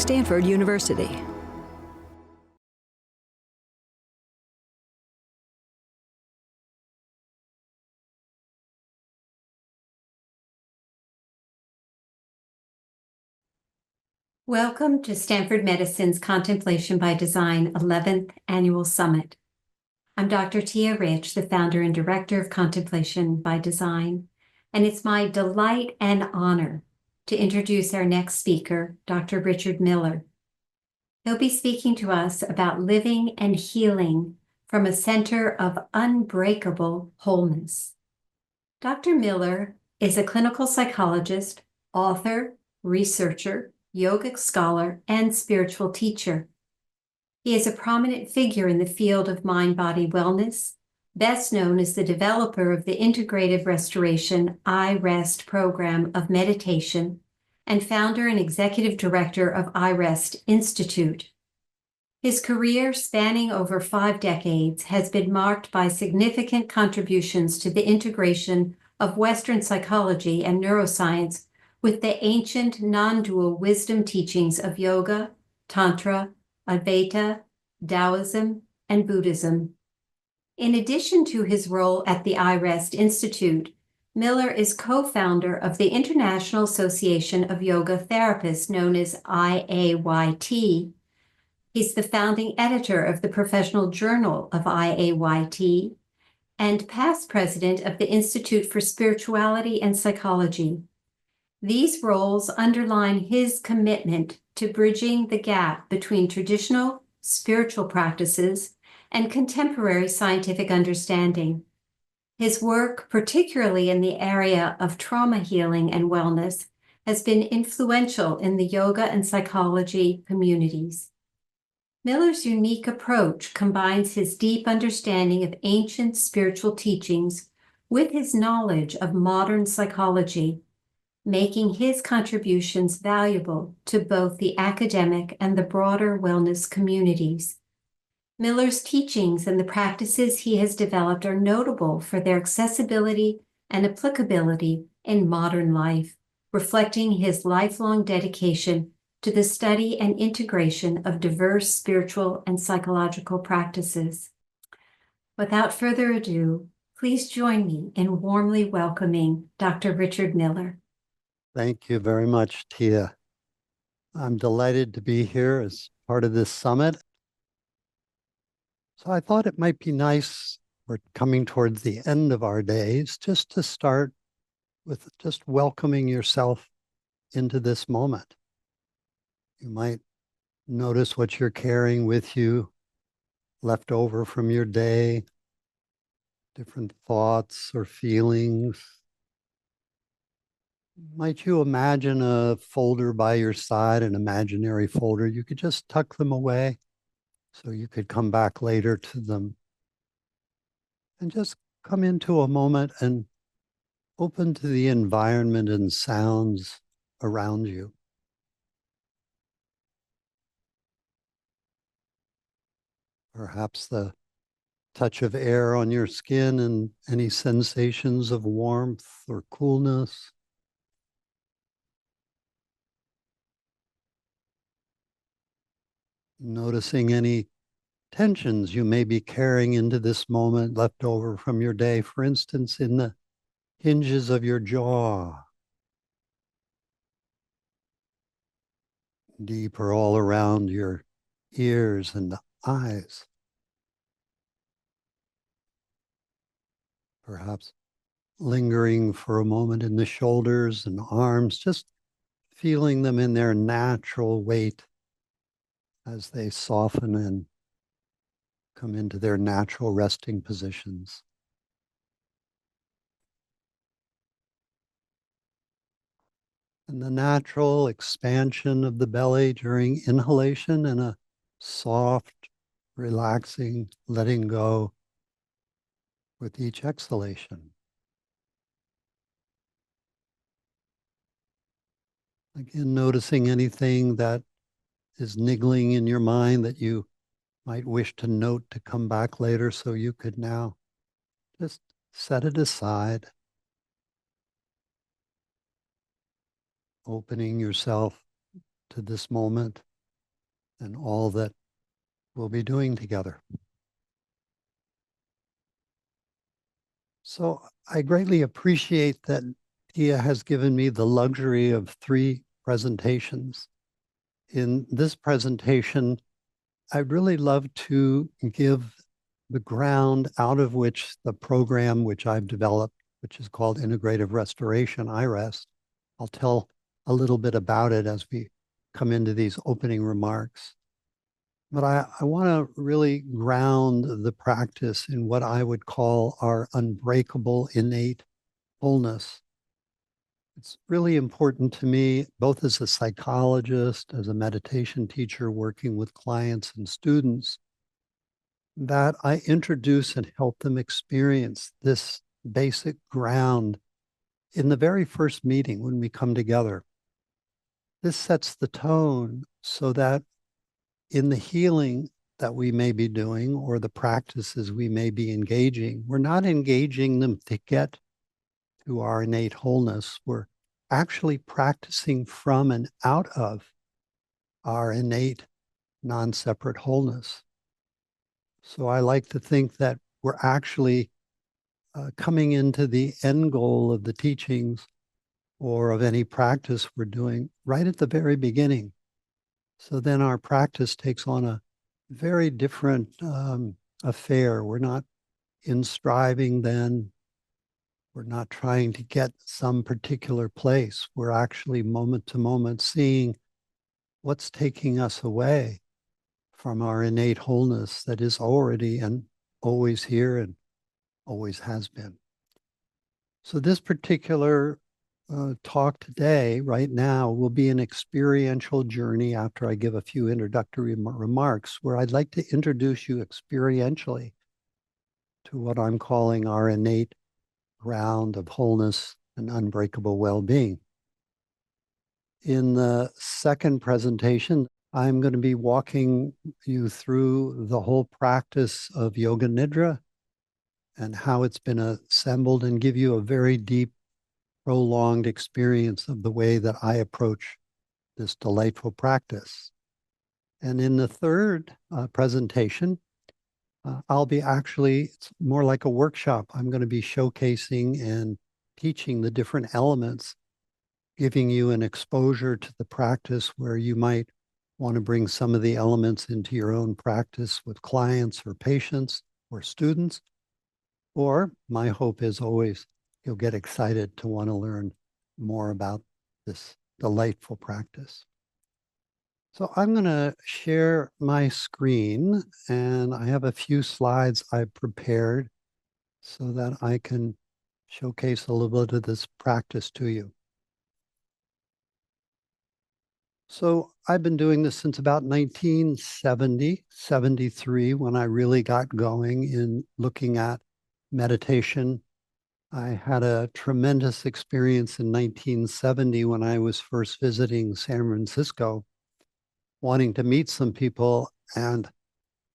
Stanford University. Welcome to Stanford Medicine's Contemplation by Design 11th Annual Summit. I'm Dr. Tia Rich, the founder and director of Contemplation by Design, and it's my delight and honor to introduce our next speaker, Dr. Richard Miller. He'll be speaking to us about living and healing from a center of unbreakable wholeness. Dr. Miller is a clinical psychologist, author, researcher, yogic scholar, and spiritual teacher. He is a prominent figure in the field of mind-body wellness, best known as the developer of the Integrative Restoration iRest program of meditation, and founder and executive director of iRest Institute. His career, spanning over 5 decades, has been marked by significant contributions to the integration of Western psychology and neuroscience with the ancient non-dual wisdom teachings of yoga, tantra, Advaita, Taoism, and Buddhism. In addition to his role at the iRest Institute, Miller is co-founder of the International Association of Yoga Therapists, known as IAYT. He's the founding editor of the Professional Journal of IAYT and past president of the Institute for Spirituality and Psychology. These roles underline his commitment to bridging the gap between traditional spiritual practices and contemporary scientific understanding. His work, particularly in the area of trauma healing and wellness, has been influential in the yoga and psychology communities. Miller's unique approach combines his deep understanding of ancient spiritual teachings with his knowledge of modern psychology, making his contributions valuable to both the academic and the broader wellness communities. Miller's teachings and the practices he has developed are notable for their accessibility and applicability in modern life, reflecting his lifelong dedication to the study and integration of diverse spiritual and psychological practices. Without further ado, please join me in warmly welcoming Dr. Richard Miller. Thank you very much, Tia. I'm delighted to be here as part of this summit. So I thought it might be nice, we're coming towards the end of our days, just to start with just welcoming yourself into this moment. You might notice what you're carrying with you, left over from your day, different thoughts or feelings. Might you imagine a folder by your side, an imaginary folder? You could just tuck them away so you could come back later to them. And just come into a moment and open to the environment and sounds around you. Perhaps the touch of air on your skin and any sensations of warmth or coolness. Noticing any tensions you may be carrying into this moment left over from your day, for instance, in the hinges of your jaw, deeper all around your ears and eyes. Perhaps lingering for a moment in the shoulders and arms, just feeling them in their natural weight as they soften and come into their natural resting positions. And the natural expansion of the belly during inhalation and a soft, relaxing, letting go with each exhalation. Again, noticing anything that is niggling in your mind that you might wish to note to come back later, so you could now just set it aside, opening yourself to this moment and all that we'll be doing together. So I greatly appreciate that Tia has given me the luxury of 3 presentations. In this presentation, I'd really love to give the ground out of which the program which I've developed, which is called Integrative Restoration, iRest. I'll tell a little bit about it as we come into these opening remarks. But I want to really ground the practice in what I would call our unbreakable innate wholeness. It's really important to me, both as a psychologist, as a meditation teacher working with clients and students, that I introduce and help them experience this basic ground in the very first meeting when we come together. This sets the tone so that in the healing that we may be doing or the practices we may be engaging, we're not engaging them to get to our innate wholeness. We're actually practicing from and out of our innate non-separate wholeness. So I like to think that we're actually coming into the end goal of the teachings or of any practice we're doing right at the very beginning. So then our practice takes on a very different affair. We're not in striving then. We're not trying to get some particular place. We're actually moment to moment seeing what's taking us away from our innate wholeness that is already and always here and always has been. So this particular talk today, right now, will be an experiential journey after I give a few introductory remarks, where I'd like to introduce you experientially to what I'm calling our innate ground of wholeness and unbreakable well-being. In the second presentation, I'm going to be walking you through the whole practice of Yoga Nidra and how it's been assembled and give you a very deep, prolonged experience of the way that I approach this delightful practice. And in the third presentation, I'll be it's more like a workshop. I'm going to be showcasing and teaching the different elements, giving you an exposure to the practice where you might want to bring some of the elements into your own practice with clients or patients or students. Or my hope is always you'll get excited to want to learn more about this delightful practice. So I'm going to share my screen, and I have a few slides I've prepared so that I can showcase a little bit of this practice to you. So I've been doing this since about 1970, 73, when I really got going in looking at meditation. I had a tremendous experience in 1970 when I was first visiting San Francisco, wanting to meet some people. And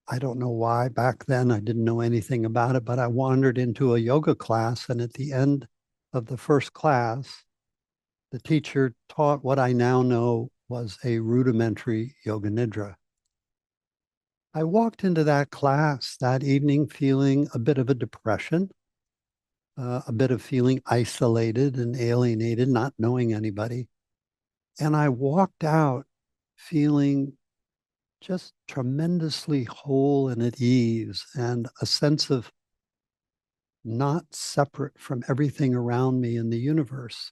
I don't know why back then I didn't know anything about it, but I wandered into a yoga class. And at the end of the first class, the teacher taught what I now know was a rudimentary Yoga Nidra. I walked into that class that evening feeling a bit of a depression, a bit of feeling isolated and alienated, not knowing anybody. And I walked out feeling just tremendously whole and at ease and a sense of not separate from everything around me in the universe.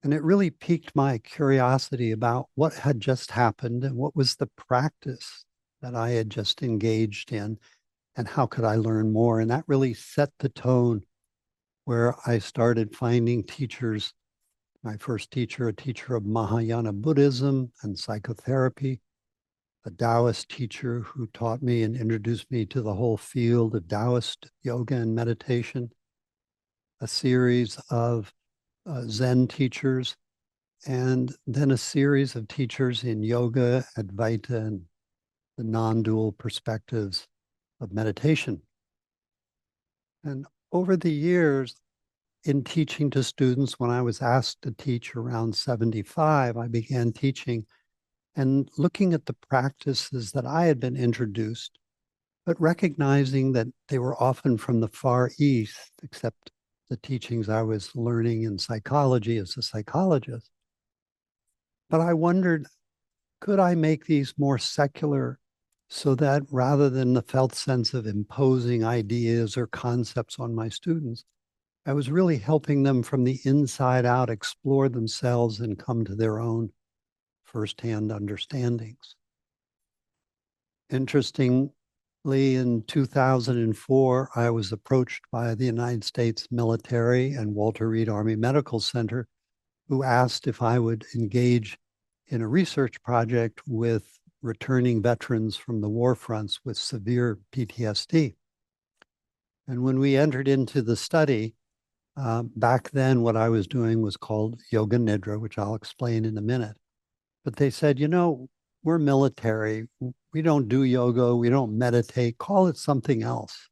And it really piqued my curiosity about what had just happened and what was the practice that I had just engaged in and how could I learn more. And that really set the tone where I started finding teachers. My first teacher, a teacher of Mahayana Buddhism and psychotherapy, a Taoist teacher who taught me and introduced me to the whole field of Taoist yoga and meditation, a series of Zen teachers, and then a series of teachers in yoga, Advaita, and the non-dual perspectives of meditation. And over the years, in teaching to students, when I was asked to teach around 75, I began teaching and looking at the practices that I had been introduced, but recognizing that they were often from the Far East, except the teachings I was learning in psychology as a psychologist. But I wondered, could I make these more secular so that rather than the felt sense of imposing ideas or concepts on my students, I was really helping them from the inside out explore themselves and come to their own firsthand understandings. Interestingly, in 2004, I was approached by the United States military and Walter Reed Army Medical Center, who asked if I would engage in a research project with returning veterans from the war fronts with severe PTSD. And when we entered into the study, back then what I was doing was called Yoga Nidra, which I'll explain in a minute. But they said, you know, we're military. We don't do yoga. We don't meditate. Call it something else.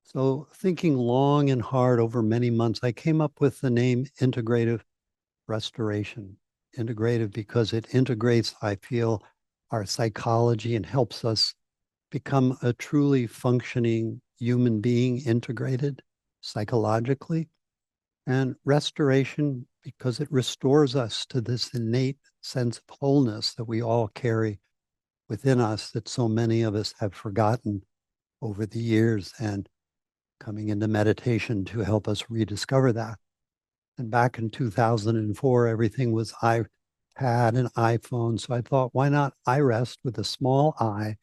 So thinking long and hard over many months, I came up with the name Integrative Restoration. Integrative because it integrates, I feel, our psychology and helps us become a truly functioning human being, integrated psychologically. And restoration because it restores us to this innate sense of wholeness that we all carry within us that so many of us have forgotten over the years, and coming into meditation to help us rediscover that. And back in 2004, everything was iPad and iPhone. So I thought, why not iRest with a small I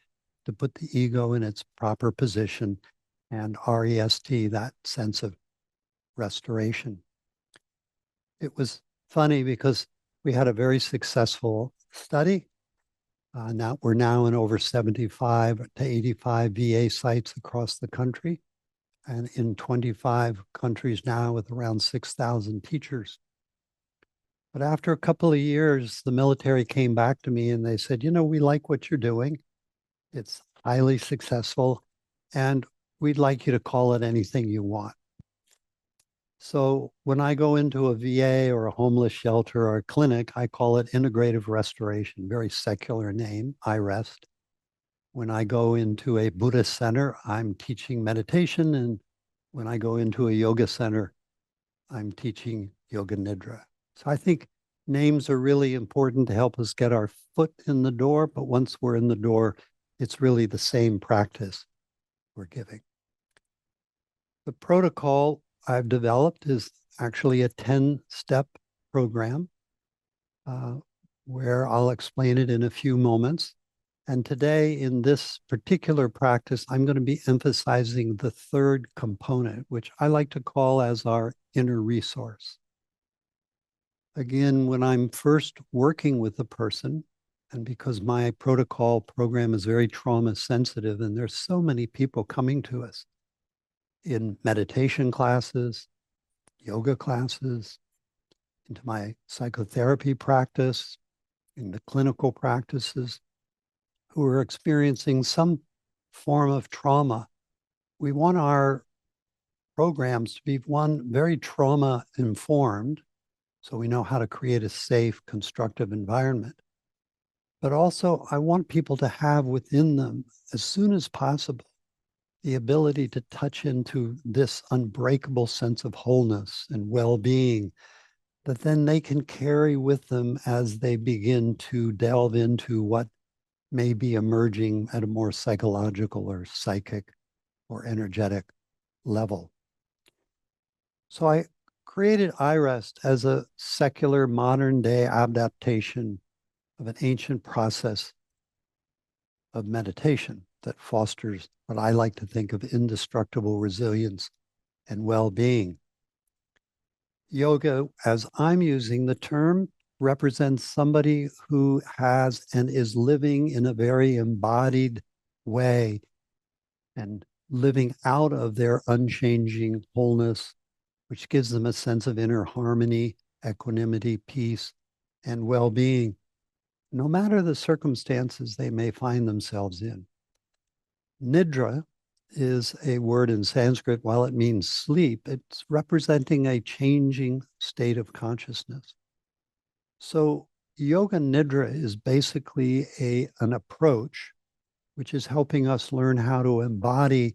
to put the ego in its proper position, and REST, that sense of restoration. It was funny because we had a very successful study. We're now in over 75 to 85 VA sites across the country, and in 25 countries now with around 6,000 teachers. But after a couple of years, the military came back to me and they said, you know, we like what you're doing. It's highly successful, and we'd like you to call it anything you want. So when I go into a VA or a homeless shelter or a clinic, I call it integrative restoration, very secular name, iRest. When I go into a Buddhist center, I'm teaching meditation. And when I go into a yoga center, I'm teaching Yoga Nidra. So I think names are really important to help us get our foot in the door. But once we're in the door, it's really the same practice we're giving. The protocol I've developed is actually a 10-step program where I'll explain it in a few moments. And today, in this particular practice, I'm going to be emphasizing the third component, which I like to call as our inner resource. Again, when I'm first working with a person, and because my protocol program is very trauma sensitive, and there's so many people coming to us in meditation classes, yoga classes, into my psychotherapy practice, in the clinical practices, who are experiencing some form of trauma. We want our programs to be, one, very trauma informed, so we know how to create a safe, constructive environment. But also, I want people to have within them, as soon as possible, the ability to touch into this unbreakable sense of wholeness and well-being that then they can carry with them as they begin to delve into what may be emerging at a more psychological or psychic or energetic level. So I created iRest as a secular modern day adaptation of an ancient process of meditation that fosters what I like to think of indestructible resilience and well-being. Yoga, as I'm using the term, represents somebody who has and is living in a very embodied way and living out of their unchanging wholeness, which gives them a sense of inner harmony, equanimity, peace, and well-being, no matter the circumstances they may find themselves in. Nidra is a word in Sanskrit. While it means sleep, it's representing a changing state of consciousness. So Yoga Nidra is basically an approach which is helping us learn how to embody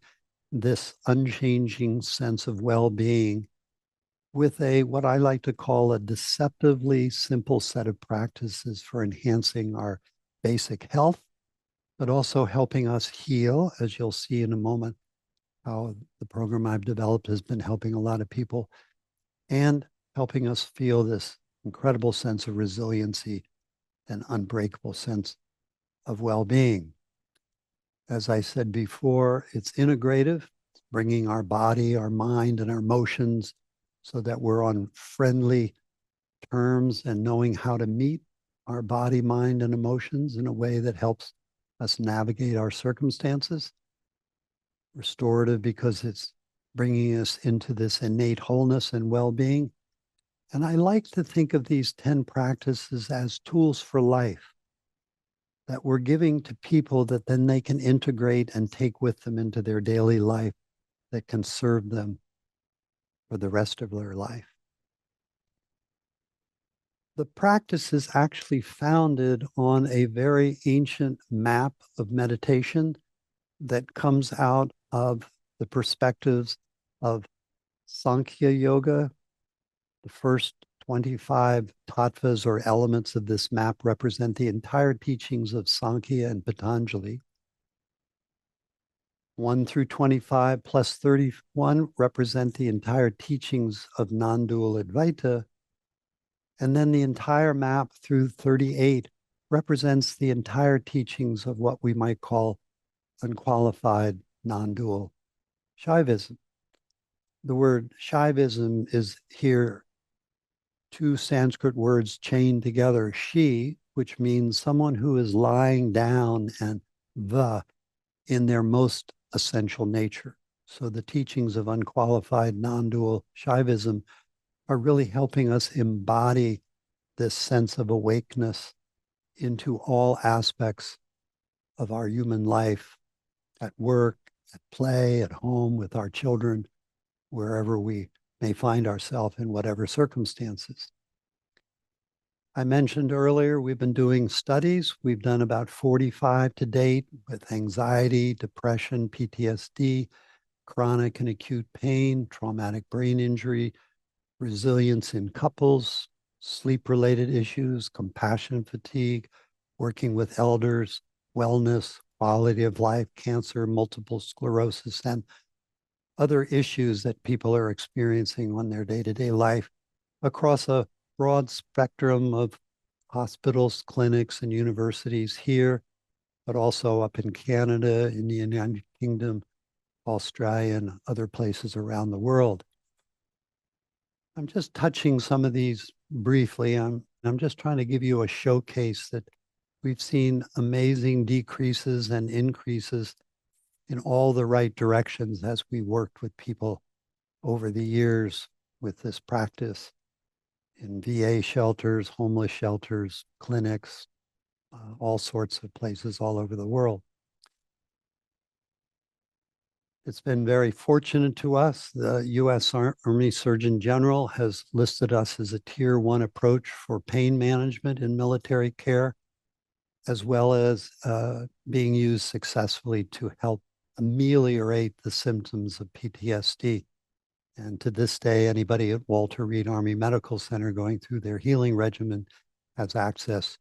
this unchanging sense of well-being with what I like to call a deceptively simple set of practices for enhancing our basic health, but also helping us heal, as you'll see in a moment, how the program I've developed has been helping a lot of people, and helping us feel this incredible sense of resiliency and unbreakable sense of well-being. As I said before, it's integrative, bringing our body, our mind, and our emotions so that we're on friendly terms and knowing how to meet our body, mind, and emotions in a way that helps us navigate our circumstances. Restorative because it's bringing us into this innate wholeness and well-being. And I like to think of these 10 practices as tools for life that we're giving to people that then they can integrate and take with them into their daily life that can serve them for the rest of their life. The practice is actually founded on a very ancient map of meditation that comes out of the perspectives of Sankhya Yoga. The first 25 tattvas or elements of this map represent the entire teachings of Sankhya and Patanjali. 1 through 25 plus 31 represent the entire teachings of non-dual Advaita. And then the entire map through 38 represents the entire teachings of what we might call unqualified non-dual Shaivism. The word Shaivism is here two Sanskrit words chained together, shi, which means someone who is lying down, and the, in their most essential nature. So the teachings of unqualified non-dual Shaivism are really helping us embody this sense of awakeness into all aspects of our human life, at work, at play, at home, with our children, wherever we may find ourselves in whatever circumstances. I mentioned earlier, we've been doing studies. We've done about 45 to date with anxiety, depression, PTSD, chronic and acute pain, traumatic brain injury, resilience in couples, sleep-related issues, compassion fatigue, working with elders, wellness, quality of life, cancer, multiple sclerosis, and other issues that people are experiencing on their day-to-day life across a broad spectrum of hospitals, clinics, and universities here, but also up in Canada, in the United Kingdom, Australia, and other places around the world. I'm just touching some of these briefly. I'm just trying to give you a showcase that we've seen amazing decreases and increases in all the right directions as we worked with people over the years with this practice in VA shelters, homeless shelters, clinics, all sorts of places all over the world. It's been very fortunate to us. The U.S. Army Surgeon General has listed us as a Tier 1 approach for pain management in military care, as well as being used successfully to help ameliorate the symptoms of PTSD. And to this day, anybody at Walter Reed Army Medical Center going through their healing regimen has access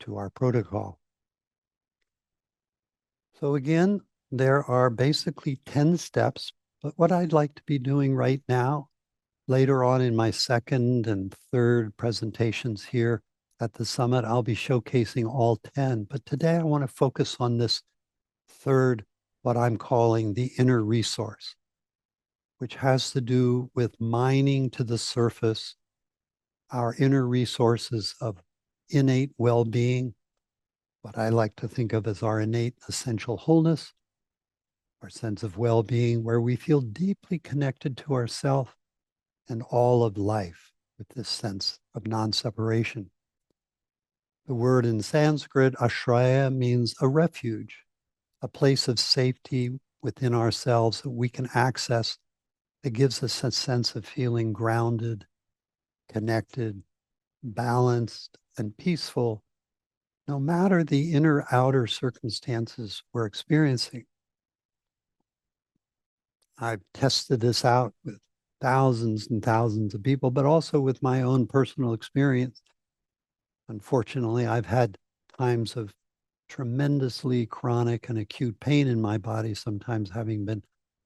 to our protocol. So again, there are basically 10 steps, but what I'd like to be doing right now, later on in my second and third presentations here at the summit, I'll be showcasing all 10. But today I want to focus on this third, what I'm calling the inner resource, which has to do with mining to the surface our inner resources of innate well-being, what I like to think of as our innate essential wholeness, our sense of well-being, where we feel deeply connected to ourselves and all of life with this sense of non-separation. The word in Sanskrit, ashraya, means a refuge, a place of safety within ourselves that we can access that gives us a sense of feeling grounded, connected, balanced, and peaceful, no matter the inner outer circumstances we're experiencing. I've tested this out with thousands and thousands of people, but also with my own personal experience. Unfortunately, I've had times of tremendously chronic and acute pain in my body, sometimes having been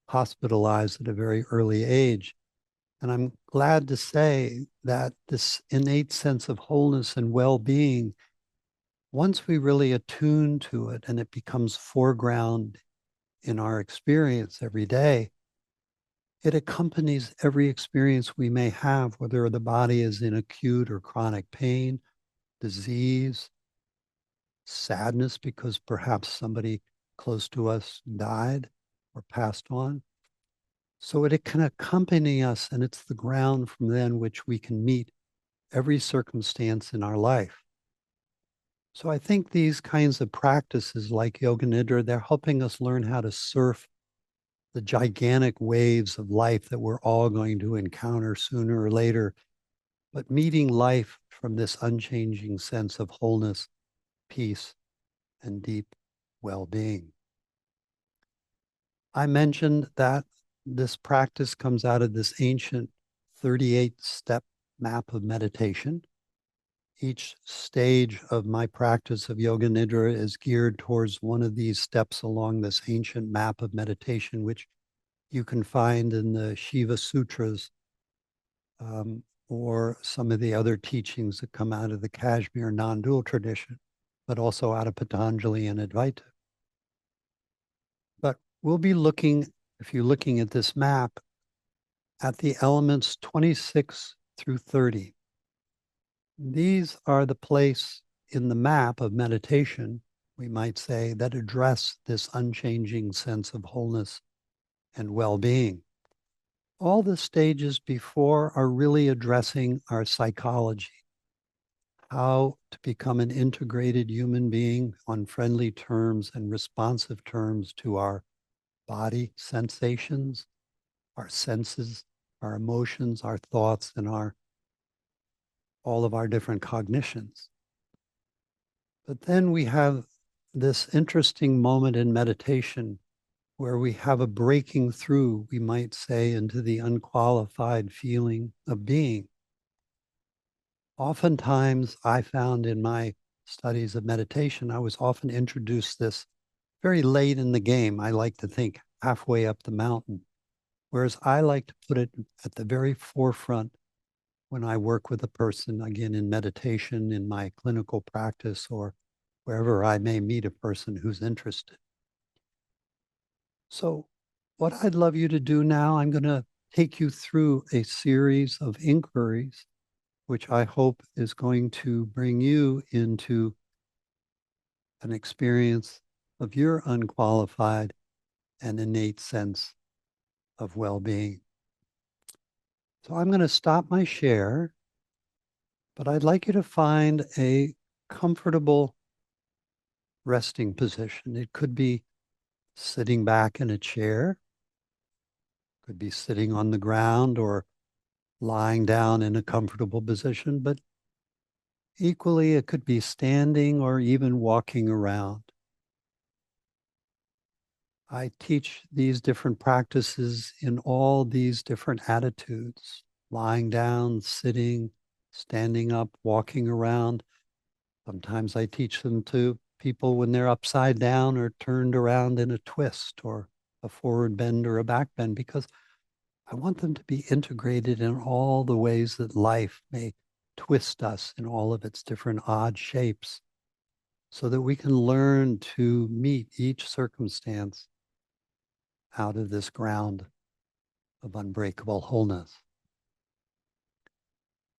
hospitalized at a very early age. And I'm glad to say that this innate sense of wholeness and well-being, once we really attune to it and it becomes foreground in our experience every day, it accompanies every experience we may have, whether the body is in acute or chronic pain, disease, sadness because perhaps somebody close to us died or passed on. So it can accompany us, and it's the ground from then which we can meet every circumstance in our life. So I think these kinds of practices like Yoga Nidra, they're helping us learn how to surf the gigantic waves of life that we're all going to encounter sooner or later, but meeting life from this unchanging sense of wholeness, peace, and deep well-being. I mentioned that this practice comes out of this ancient 38-step map of meditation. Each stage of my practice of Yoga Nidra is geared towards one of these steps along this ancient map of meditation, which you can find in the Shiva Sutras or some of the other teachings that come out of the Kashmir non-dual tradition, but also out of Patanjali and Advaita. But we'll be looking, if you're looking at this map, at the elements 26 through 30. These are the place in the map of meditation, we might say, that address this unchanging sense of wholeness and well-being. All the stages before are really addressing our psychology, how to become an integrated human being on friendly terms and responsive terms to our body sensations, our senses, our emotions, our thoughts, and all of our different cognitions. But then we have this interesting moment in meditation where we have a breaking through, we might say, into the unqualified feeling of being. Oftentimes, I found in my studies of meditation, I was often introduced this very late in the game. I like to think halfway up the mountain, whereas I like to put it at the very forefront when I work with a person, again, in meditation, in my clinical practice, or wherever I may meet a person who's interested. So what I'd love you to do now, I'm going to take you through a series of inquiries, which I hope is going to bring you into an experience of your unqualified and innate sense of well-being. So I'm going to stop my share, but I'd like you to find a comfortable resting position. It could be sitting back in a chair, could be sitting on the ground or lying down in a comfortable position, but equally it could be standing or even walking around. I teach these different practices in all these different attitudes, lying down, sitting, standing up, walking around. Sometimes I teach them to people when they're upside down or turned around in a twist or a forward bend or a back bend, because I want them to be integrated in all the ways that life may twist us in all of its different odd shapes, so that we can learn to meet each circumstance out of this ground of unbreakable wholeness.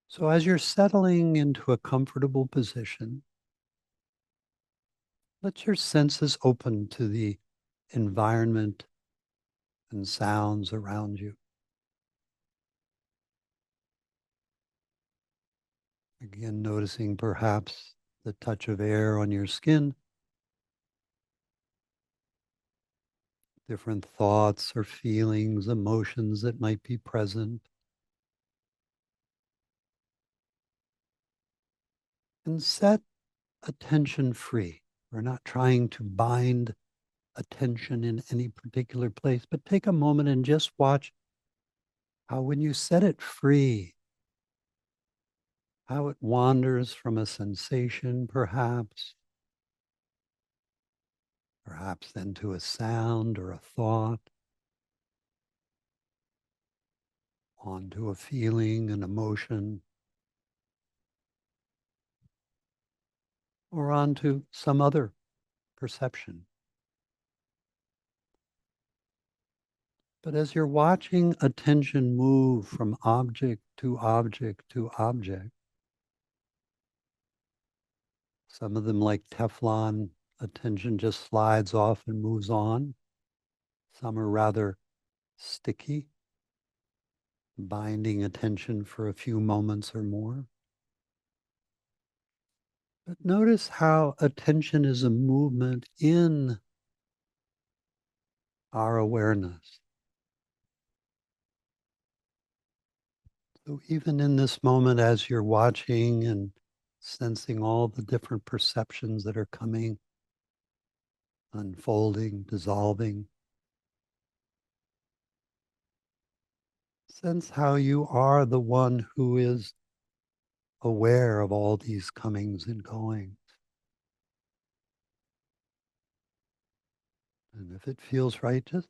So as you're settling into a comfortable position, let your senses open to the environment and sounds around you. Again, noticing perhaps the touch of air on your skin, different thoughts or feelings, emotions that might be present. and set attention free. We're not trying to bind attention in any particular place, but take a moment and just watch how, when you set it free, how it wanders from a sensation, perhaps then to a sound or a thought, onto a feeling, an emotion, or onto some other perception. But as you're watching attention move from object to object to object, some of them like Teflon, attention just slides off and moves on. Some are rather sticky, binding attention for a few moments or more. But notice how attention is a movement in our awareness. So even in this moment, as you're watching and sensing all the different perceptions that are coming, unfolding, dissolving, sense how you are the one who is aware of all these comings and goings. And if it feels right, just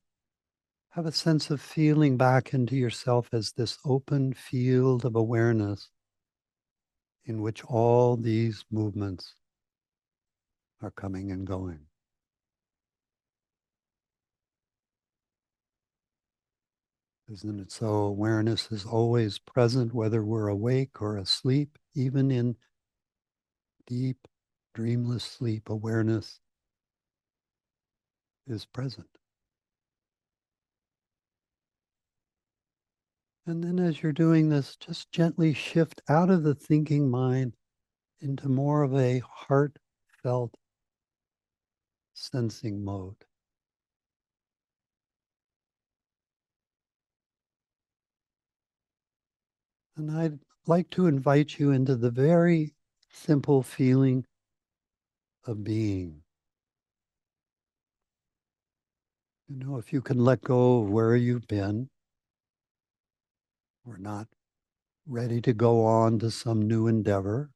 have a sense of feeling back into yourself as this open field of awareness in which all these movements are coming and going. Isn't it so? Awareness is always present, whether we're awake or asleep, even in deep, dreamless sleep, awareness is present. And then as you're doing this, just gently shift out of the thinking mind into more of a heartfelt sensing mode. And I'd like to invite you into the very simple feeling of being. You know, if you can let go of where you've been, we're not ready to go on to some new endeavor.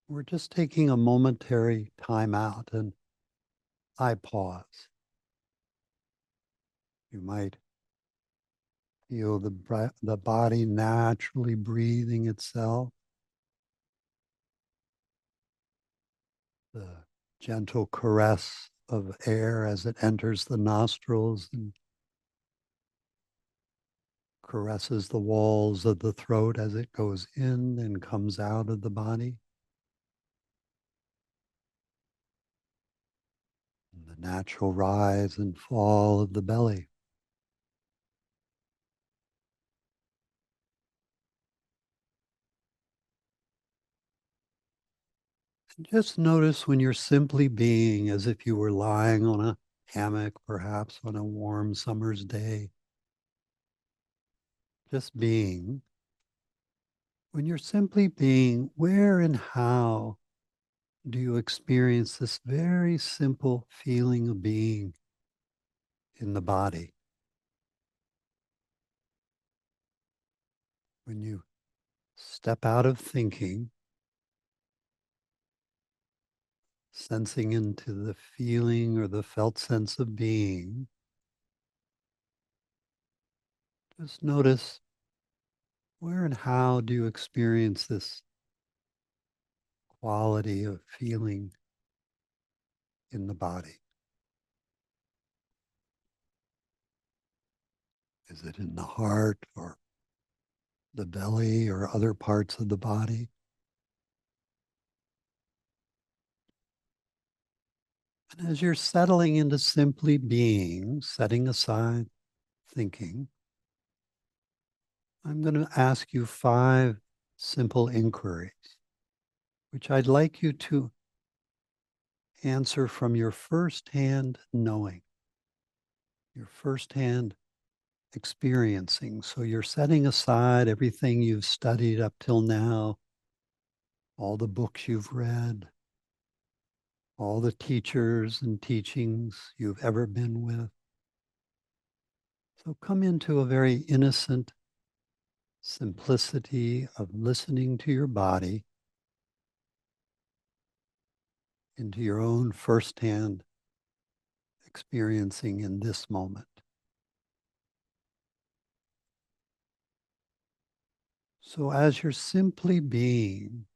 We're just taking a momentary time out and iPause. You might feel the body naturally breathing itself, the gentle caress of air as it enters the nostrils and caresses the walls of the throat as it goes in and comes out of the body. And the natural rise and fall of the belly. And just notice when you're simply being, as if you were lying on a hammock, perhaps on a warm summer's day, just being. When you're simply being, where and how do you experience this very simple feeling of being in the body? When you step out of thinking, sensing into the feeling or the felt sense of being, just notice where and how do you experience this quality of feeling in the body? Is it in the heart or the belly or other parts of the body? And as you're settling into simply being, setting aside thinking, I'm going to ask you 5 simple inquiries, which I'd like you to answer from your firsthand knowing, your firsthand experiencing. So you're setting aside everything you've studied up till now, all the books you've read, all the teachers and teachings you've ever been with. So come into a very innocent simplicity of listening to your body, into your own firsthand experiencing in this moment. So as you're simply being,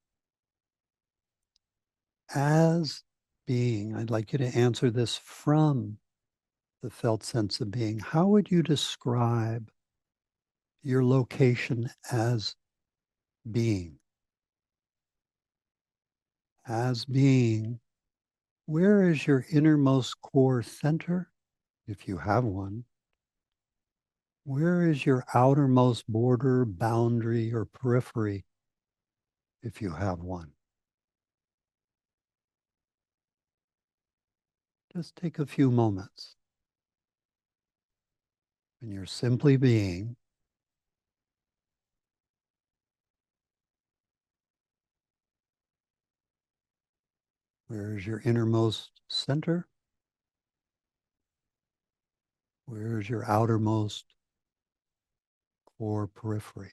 as being, I'd like you to answer this from the felt sense of being. How would you describe your location as being? As being, where is your innermost core center, if you have one? Where is your outermost border, boundary, or periphery, if you have one? Just take a few moments. And you're simply being. Where is your innermost center? Where is your outermost core periphery?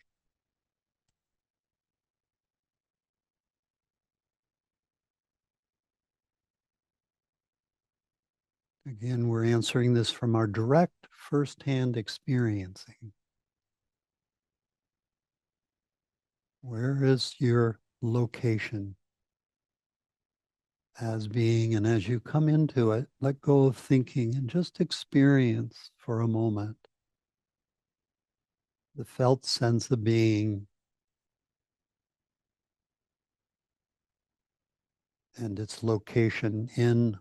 Again, we're answering this from our direct firsthand experiencing. Where is your location as being? And as you come into it, let go of thinking and just experience for a moment the felt sense of being and its location in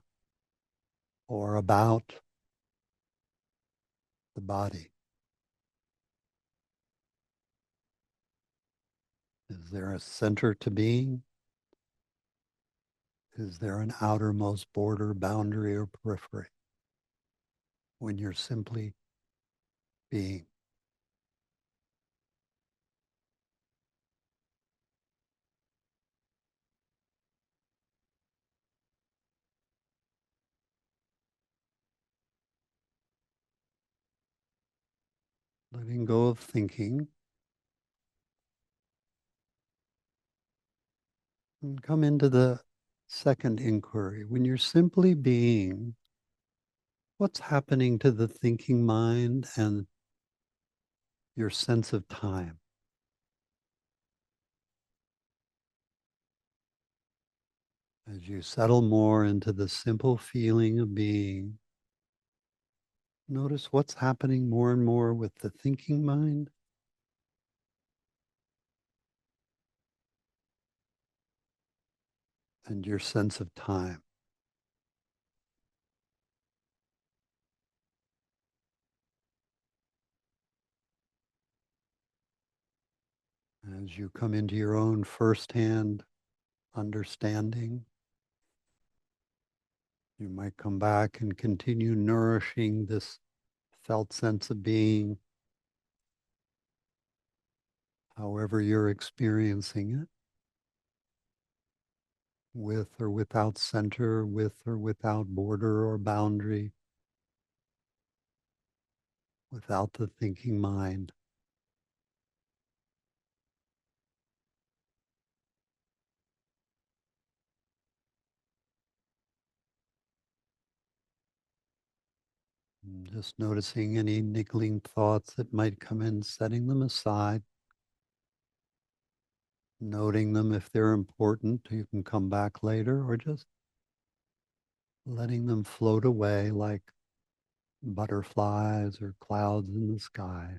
or about the body. Is there a center to being? Is there an outermost border, boundary, or periphery when you're simply being? Letting go of thinking and come into the second inquiry. When you're simply being, what's happening to the thinking mind and your sense of time? As you settle more into the simple feeling of being, notice what's happening more and more with the thinking mind and your sense of time. As you come into your own firsthand understanding, you might come back and continue nourishing this felt sense of being, however you're experiencing it, with or without center, with or without border or boundary, without the thinking mind. And just noticing any niggling thoughts that might come in, setting them aside, noting them if they're important, you can come back later, or just letting them float away like butterflies or clouds in the sky.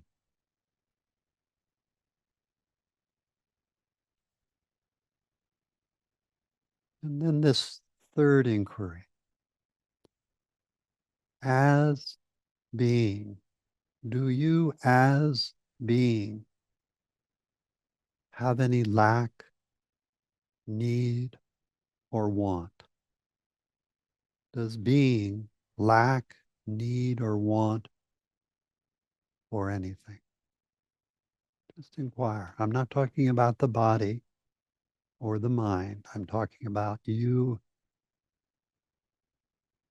And then this third inquiry, as being, do you as being have any lack, need, or want? Does being lack, need, or want for anything? Just inquire. I'm not talking about the body. or the mind. I'm talking about you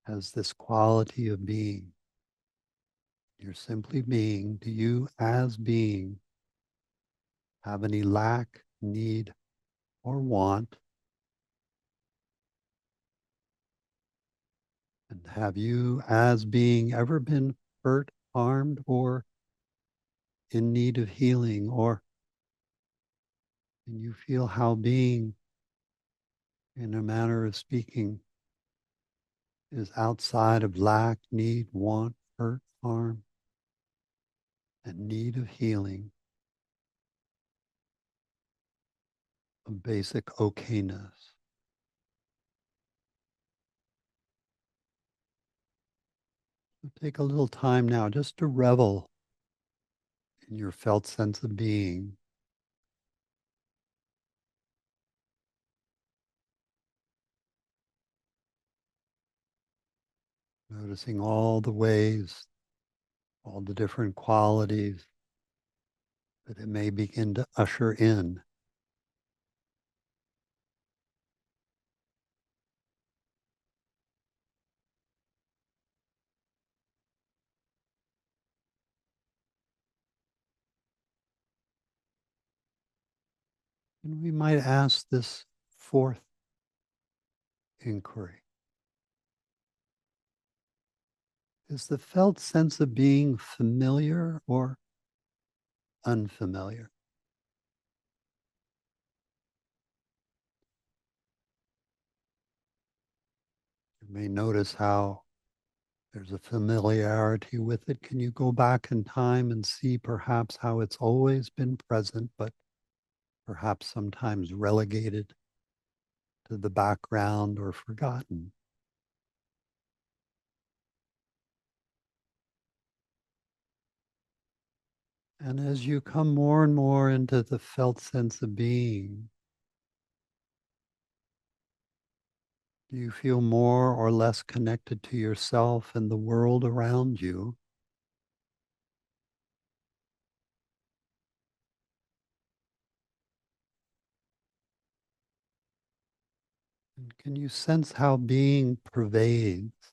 as this quality of being. You're simply being. Do you, as being, have any lack, need, or want? And have you, as being, ever been hurt, harmed, or in need of healing? Or can you feel how being, in a manner of speaking, is outside of lack, need, want, hurt, harm, and need of healing, of basic okayness? So take a little time now just to revel in your felt sense of being. Noticing all the ways, all the different qualities that it may begin to usher in. And we might ask this fourth inquiry. Is the felt sense of being familiar or unfamiliar? You may notice how there's a familiarity with it. Can you go back in time and see perhaps how it's always been present, but perhaps sometimes relegated to the background or forgotten? And as you come more and more into the felt sense of being, do you feel more or less connected to yourself and the world around you? And can you sense how being pervades?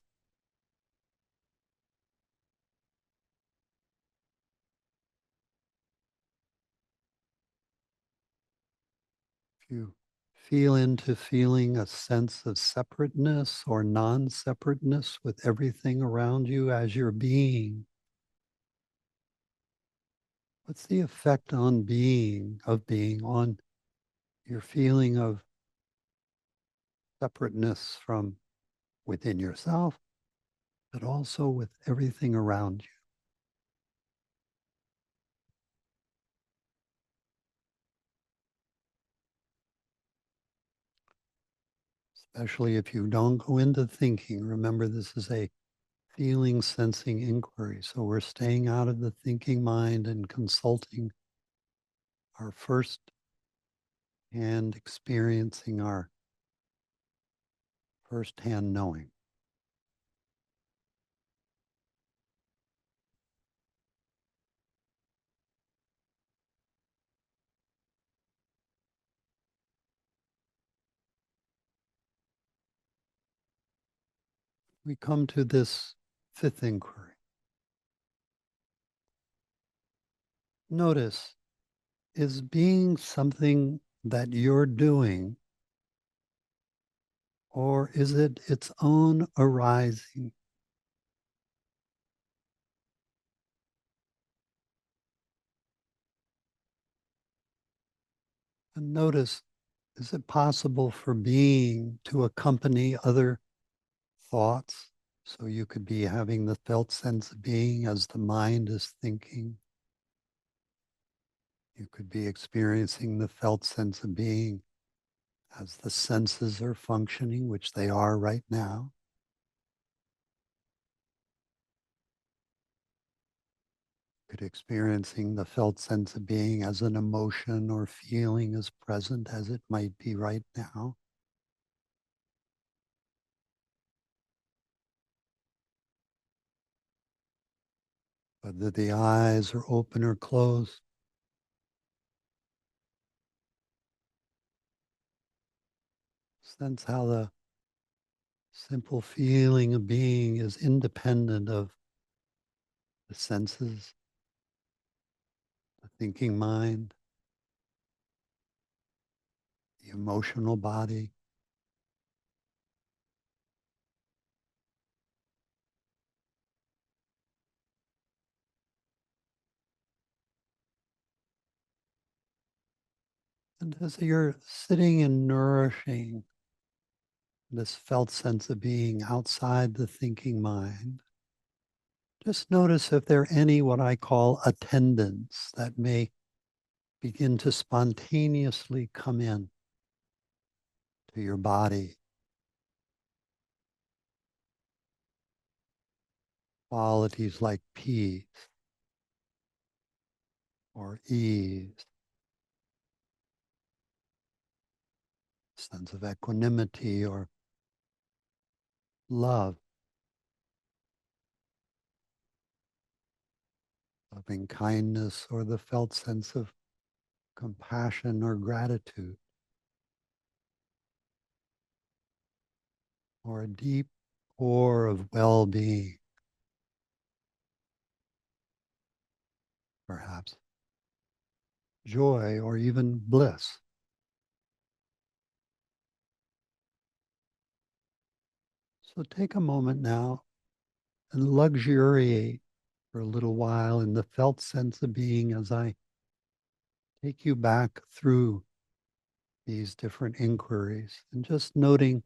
If you feel into feeling a sense of separateness or non separateness with everything around you as you're being, what's the effect on being, on your feeling of separateness from within yourself, but also with everything around you? Especially if you don't go into thinking. Remember, this is a feeling, sensing inquiry. So we're staying out of the thinking mind and consulting our first hand, experiencing our first hand knowing. We come to this fifth inquiry. Notice, is being something that you're doing, or is it its own arising? And notice, is it possible for being to accompany other thoughts? So you could be having the felt sense of being as the mind is thinking. You could be experiencing the felt sense of being as the senses are functioning, which they are right now. You could experiencing the felt sense of being as an emotion or feeling as present as it might be right now. Whether the eyes are open or closed, Sense how the simple feeling of being is independent of the senses, the thinking mind, the emotional body. And as you're sitting and nourishing this felt sense of being outside the thinking mind, just notice if there are any what I call attendants that may begin to spontaneously come in to your body. Qualities like peace or ease, sense of equanimity or love, loving kindness, or the felt sense of compassion or gratitude, or a deep core of well-being, perhaps joy or even bliss. So take a moment now and luxuriate for a little while in the felt sense of being as I take you back through these different inquiries and just noting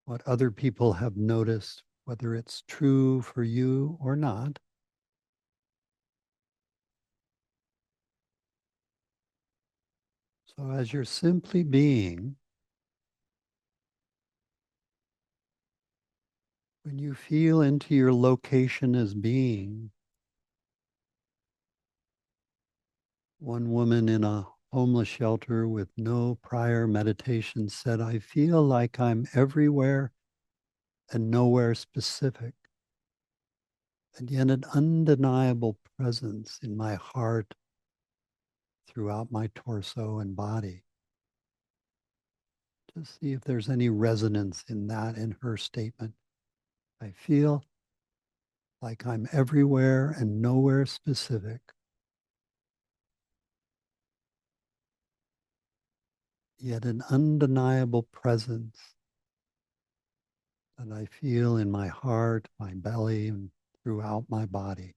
what other people have noticed, whether it's true for you or not. So as you're simply being, when you feel into your location as being, one woman in a homeless shelter with no prior meditation said, I feel like I'm everywhere and nowhere specific, and yet an undeniable presence in my heart throughout my torso and body. Just see if there's any resonance in that in her statement. I feel like I'm everywhere and nowhere specific, yet an undeniable presence that I feel in my heart, my belly, and throughout my body.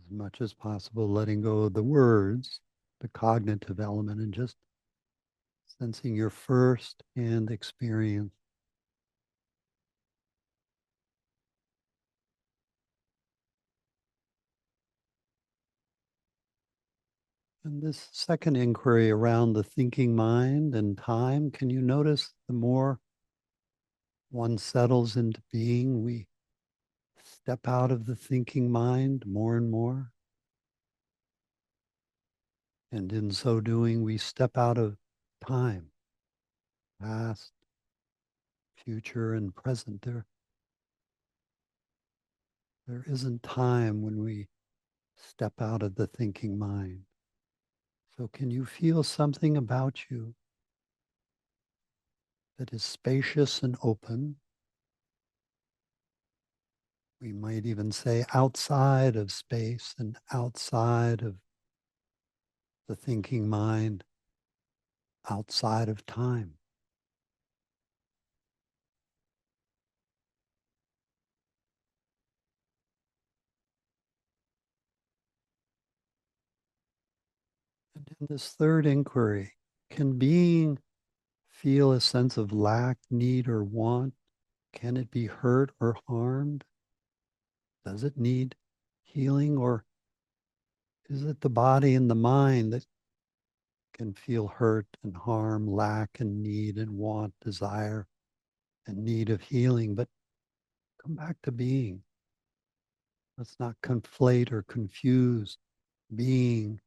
As much as possible, letting go of the words, the cognitive element, and just sensing your first hand experience. And this second inquiry around the thinking mind and time, can you notice the more one settles into being, we step out of the thinking mind more and more? And in so doing, we step out of time, past, future, and present. There isn't time when we step out of the thinking mind. So can you feel something about you that is spacious and open? We might even say outside of space and outside of the thinking mind, outside of time. And in this third inquiry, can being feel a sense of lack, need, or want? Can it be hurt or harmed? Does it need healing, or is it the body and the mind that can feel hurt and harm, lack and need and want, desire and need of healing? But come back to being. Let's not conflate or confuse being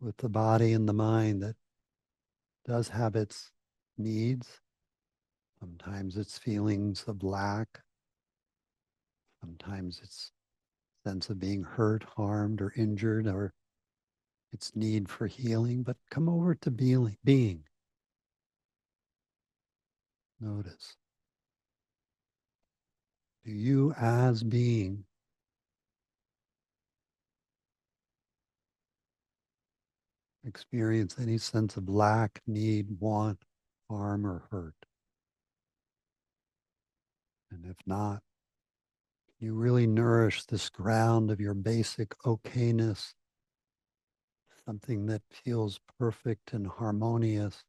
with the body and the mind that does have its needs. Sometimes it's feelings of lack. Sometimes it's sense of being hurt, harmed, or injured, or its need for healing, but come over to being. Notice. Do you as being experience any sense of lack, need, want, harm, or hurt? And if not, you really nourish this ground of your basic okayness, something that feels perfect and harmonious,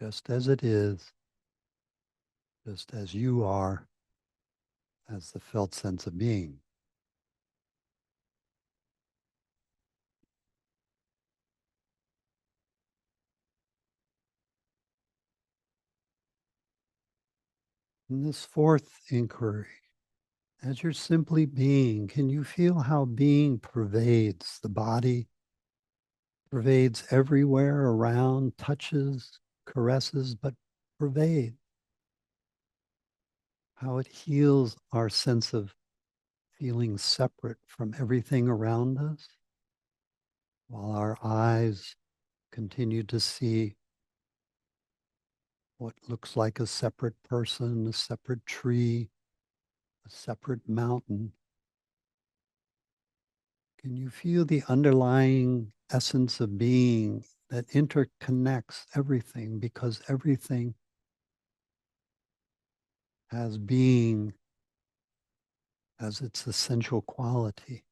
just as it is, just as you are, as the felt sense of being. In this fourth inquiry, as you're simply being, can you feel how being pervades the body, pervades everywhere around, touches, caresses, but pervades? How it heals our sense of feeling separate from everything around us, while our eyes continue to see what looks like a separate person, a separate tree, a separate mountain. Can you feel the underlying essence of being that interconnects everything, because everything has being as its essential quality?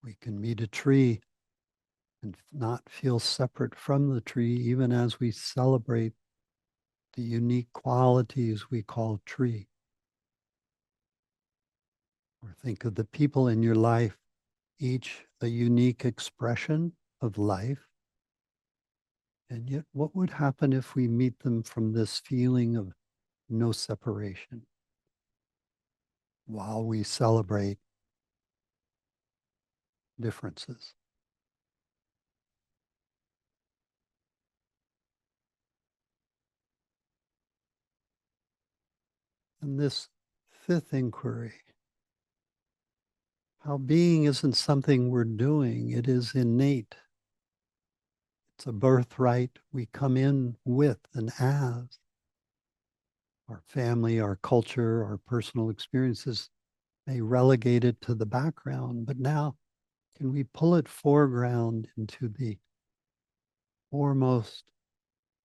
We can meet a tree and not feel separate from the tree, even as we celebrate the unique qualities we call tree. Or think of the people in your life, each a unique expression of life. And yet, what would happen if we meet them from this feeling of no separation while we celebrate differences? And this fifth inquiry, how being isn't something we're doing, it is innate. It's a birthright we come in with and as. Our family, our culture, our personal experiences may relegate it to the background, but now can we pull it foreground into the foremost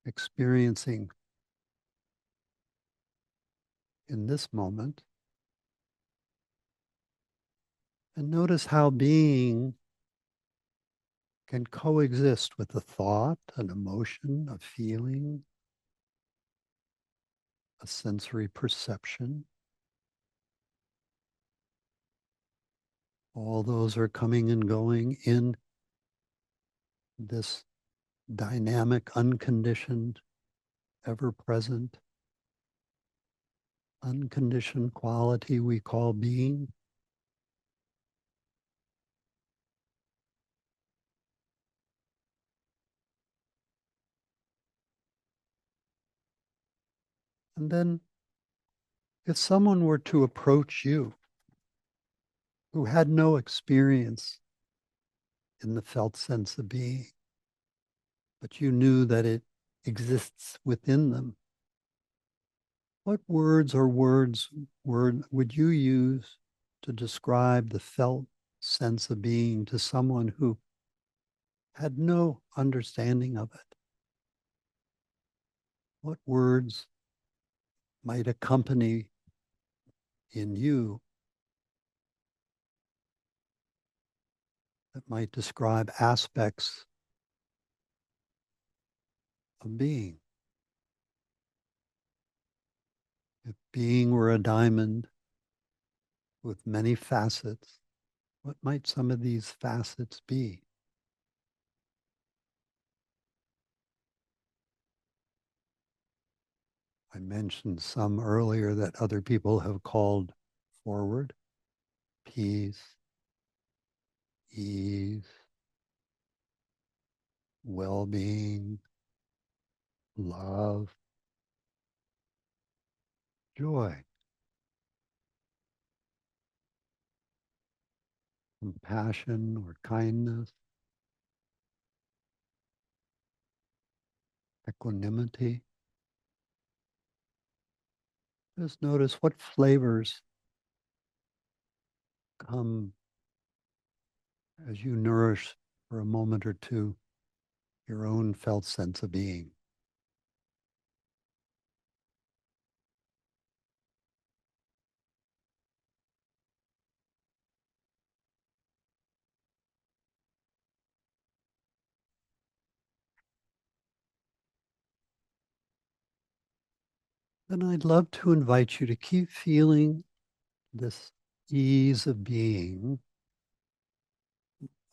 experiencing in this moment? And notice how being can coexist with a thought, an emotion, a feeling, a sensory perception. All those are coming and going in this dynamic, unconditioned, ever present, unconditioned quality we call being. And then, if someone were to approach you who had no experience in the felt sense of being, but you knew that it exists within them, what word would you use to describe the felt sense of being to someone who had no understanding of it? What words might accompany in you that might describe aspects of being? If being were a diamond with many facets, what might some of these facets be? I mentioned some earlier that other people have called forward: peace, ease, well-being, love, joy. compassion or kindness, equanimity. Just notice what flavors come as you nourish for a moment or two your own felt sense of being. Then I'd love to invite you to keep feeling this ease of being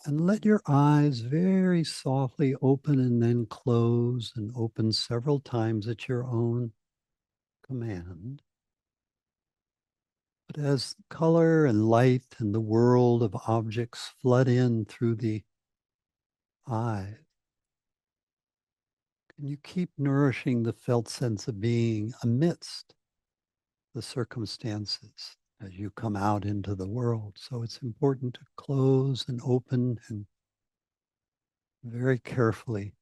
and let your eyes very softly open and then close and open several times at your own command. But as color and light and the world of objects flood in through the eyes, can you keep nourishing the felt sense of being amidst the circumstances as you come out into the world? So it's important to close and open and very carefully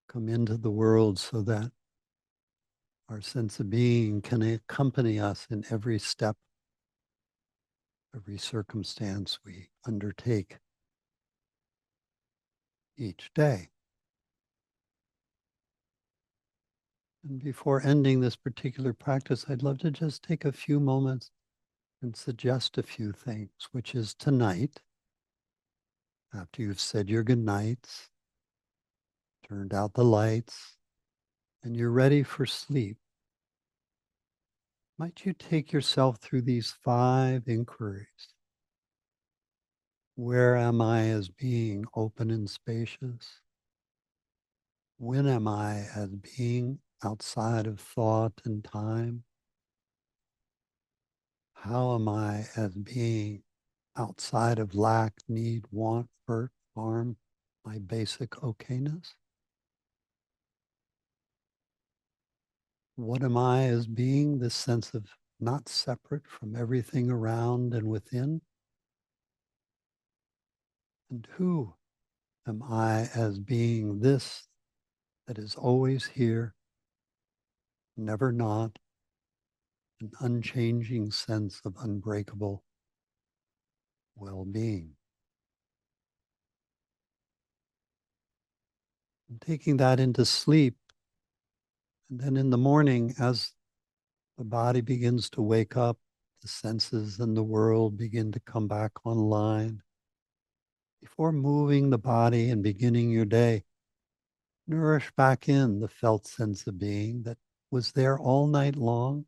come into the world so that our sense of being can accompany us in every step, every circumstance we undertake each day. And before ending this particular practice, I'd love to just take a few moments and suggest a few things, which is tonight, after you've said your good nights, turned out the lights, and you're ready for sleep, might you take yourself through these 5 inquiries? Where am I as being open and spacious? When am I as being outside of thought and time? How am I as being outside of lack, need, want, hurt, harm, my basic okayness? What am I as being, this sense of not separate from everything around and within? And who am I as being, this that is always here, never not, an unchanging sense of unbreakable well-being? And taking that into sleep, and then in the morning, as the body begins to wake up, the senses and the world begin to come back online. Before moving the body and beginning your day, nourish back in the felt sense of being that was there all night long,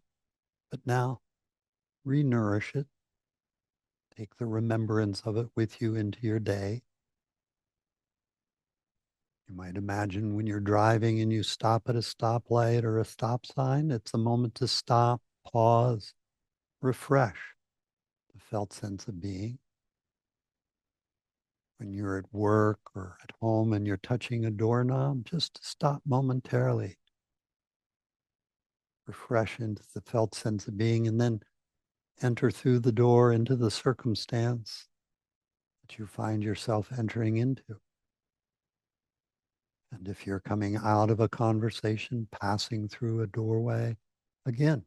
but now re-nourish it. Take the remembrance of it with you into your day. You might imagine when you're driving and you stop at a stoplight or a stop sign, it's a moment to stop, pause, refresh the felt sense of being. When you're at work or at home and you're touching a doorknob, just stop momentarily, refresh into the felt sense of being, and then enter through the door into the circumstance that you find yourself entering into. And if you're coming out of a conversation, passing through a doorway, again,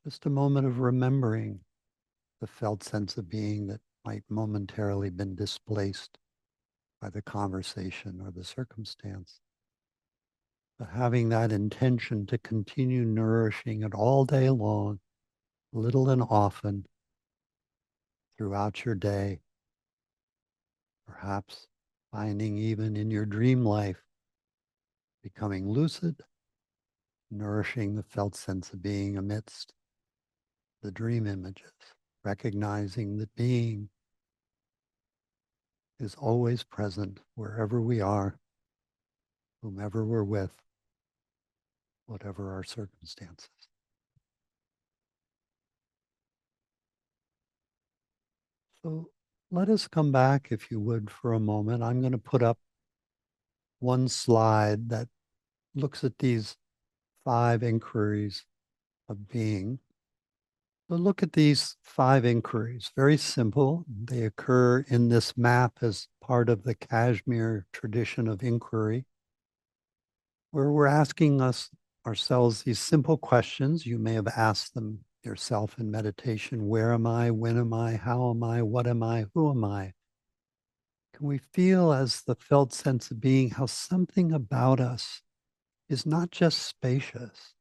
just a moment of remembering the felt sense of being that might momentarily been displaced by the conversation or the circumstance. But having that intention to continue nourishing it all day long, little and often, throughout your day, perhaps finding even in your dream life, becoming lucid, nourishing the felt sense of being amidst the dream images, recognizing that being is always present wherever we are, whomever we're with, whatever our circumstances. So let us come back, if you would, for a moment. I'm going to put up one slide that looks at these 5 inquiries of being. So look at these 5 inquiries, very simple. They occur in this map as part of the Kashmir tradition of inquiry, where we're asking ourselves these simple questions. You may have asked them yourself in meditation. Where am I? When am I? How am I? What am I? Who am I? Can we feel, as the felt sense of being, how something about us is not just spacious,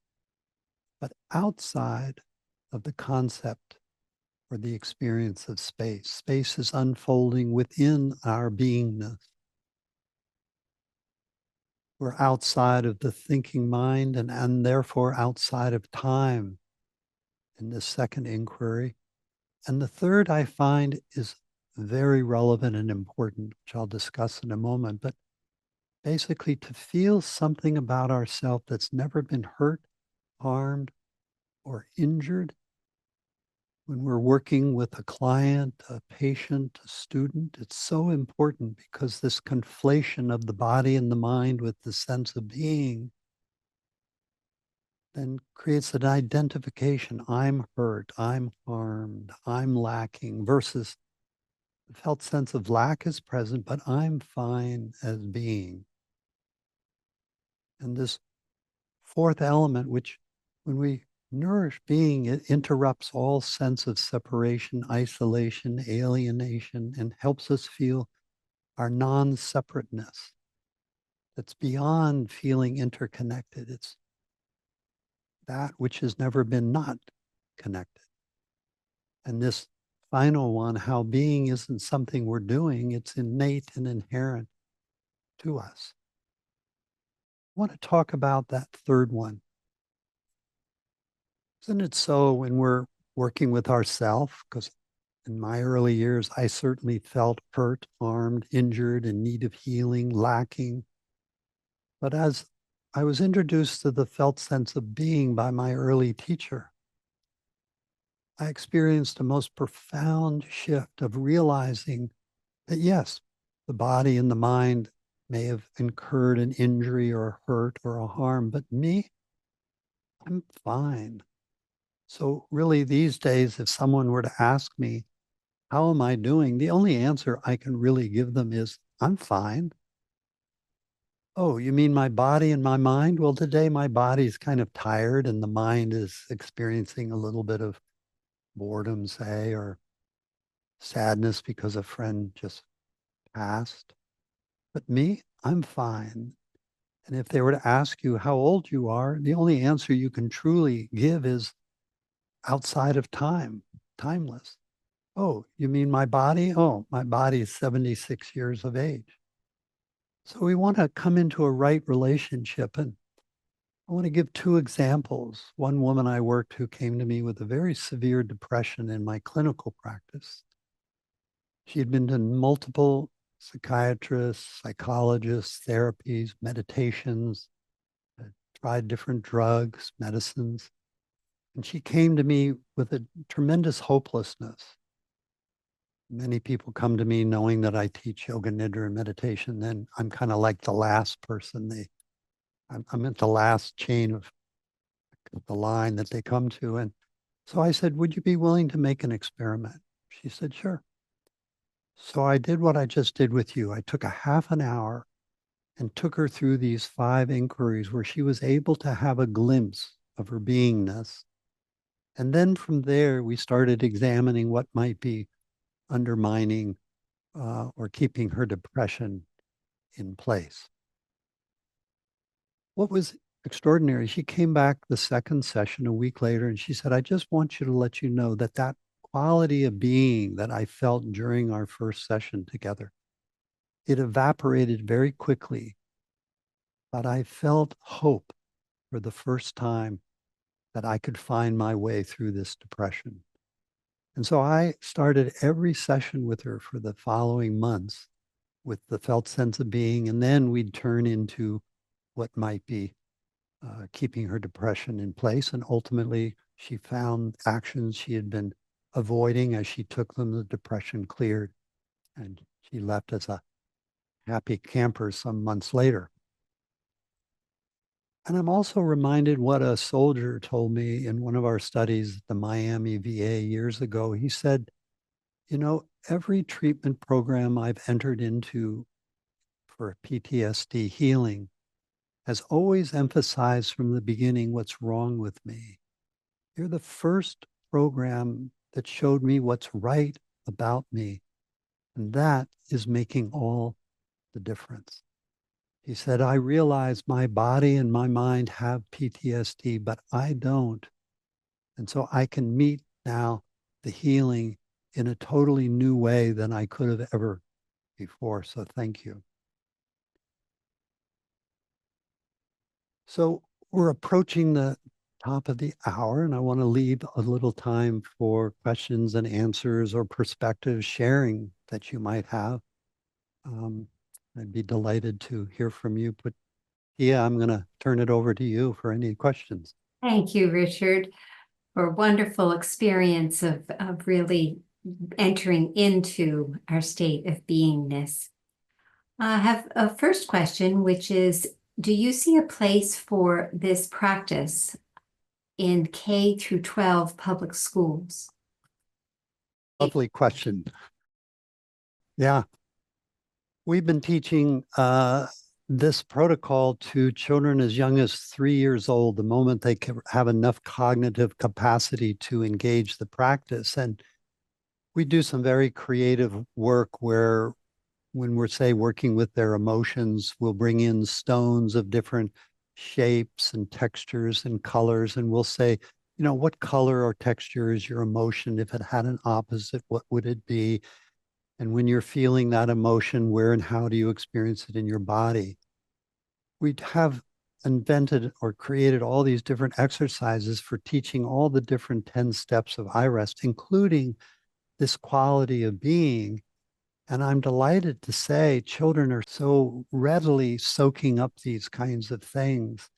but outside of the concept or the experience of space? Space is unfolding within our beingness. We're outside of the thinking mind and therefore outside of time in this second inquiry. And the third, I find, is very relevant and important, which I'll discuss in a moment. But basically, to feel something about ourselves that's never been hurt, harmed, or injured. When we're working with a client, a patient, a student, it's so important, because this conflation of the body and the mind with the sense of being then creates an identification. I'm hurt, I'm harmed, I'm lacking, versus the felt sense of lack is present, but I'm fine as being. And this fourth element, which when we nourish being, it interrupts all sense of separation, isolation, alienation, and helps us feel our non-separateness. That's beyond feeling interconnected. It's that which has never been not connected. And this final one, how being isn't something we're doing, it's innate and inherent to us. I want to talk about that third one. Isn't it so when we're working with ourself? Because in my early years, I certainly felt hurt, harmed, injured, in need of healing, lacking. But as I was introduced to the felt sense of being by my early teacher, I experienced a most profound shift of realizing that, yes, the body and the mind may have incurred an injury or a hurt or a harm, but me, I'm fine. So really these days, if someone were to ask me, how am I doing? The only answer I can really give them is, I'm fine. Oh, you mean my body and my mind? Well, today my body's kind of tired and the mind is experiencing a little bit of boredom, say, or sadness because a friend just passed. But me, I'm fine. And if they were to ask you how old you are, the only answer you can truly give is outside of time, timeless. Oh, you mean my body? Oh, my body is 76 years of age. So we want to come into a right relationship. And I want to give 2 examples. One woman I worked who came to me with a very severe depression in my clinical practice. She had been to multiple psychiatrists, psychologists, therapies, meditations, tried different drugs, medicines. And she came to me with a tremendous hopelessness. Many people come to me knowing that I teach Yoga Nidra and meditation. Then I'm kind of like the last person I'm at the last chain of the line that they come to. And so I said, would you be willing to make an experiment? She said, sure. So I did what I just did with you. I took a half an hour and took her through these 5 inquiries where she was able to have a glimpse of her beingness. And then from there, we started examining what might be undermining or keeping her depression in place. What was extraordinary, she came back the second session a week later and she said, I just want you to let you know that that quality of being that I felt during our first session together, it evaporated very quickly, but I felt hope for the first time that I could find my way through this depression. And so I started every session with her for the following months with the felt sense of being, and then we'd turn into what might be keeping her depression in place. And ultimately, she found actions she had been avoiding. As she took them, the depression cleared, and she left as a happy camper some months later. And I'm also reminded what a soldier told me in one of our studies at the Miami VA years ago. He said, you know, every treatment program I've entered into for PTSD healing has always emphasized from the beginning what's wrong with me. You're the first program that showed me what's right about me. And that is making all the difference. He said, I realize my body and my mind have PTSD, but I don't. And so I can meet now the healing in a totally new way than I could have ever before. So thank you. So we're approaching the top of the hour, and I want to leave a little time for questions and answers or perspective sharing that you might have. Um, I'd be delighted to hear from you. But yeah, I'm going to turn it over to you for any questions. Thank you, Richard, for a wonderful experience of really entering into our state of beingness. I have a first question, which is, do you see a place for this practice in K through 12 public schools? Lovely question. Yeah, we've been teaching this protocol to children as young as 3 years old, the moment they have enough cognitive capacity to engage the practice. And we do some very creative work where, when we're, say, working with their emotions, we'll bring in stones of different shapes and textures and colors. And we'll say, you know, what color or texture is your emotion? If it had an opposite, what would it be? And when you're feeling that emotion, where and how do you experience it in your body? We have invented or created all these different exercises for teaching all the different 10 steps of iRest, including this quality of being. And I'm delighted to say children are so readily soaking up these kinds of things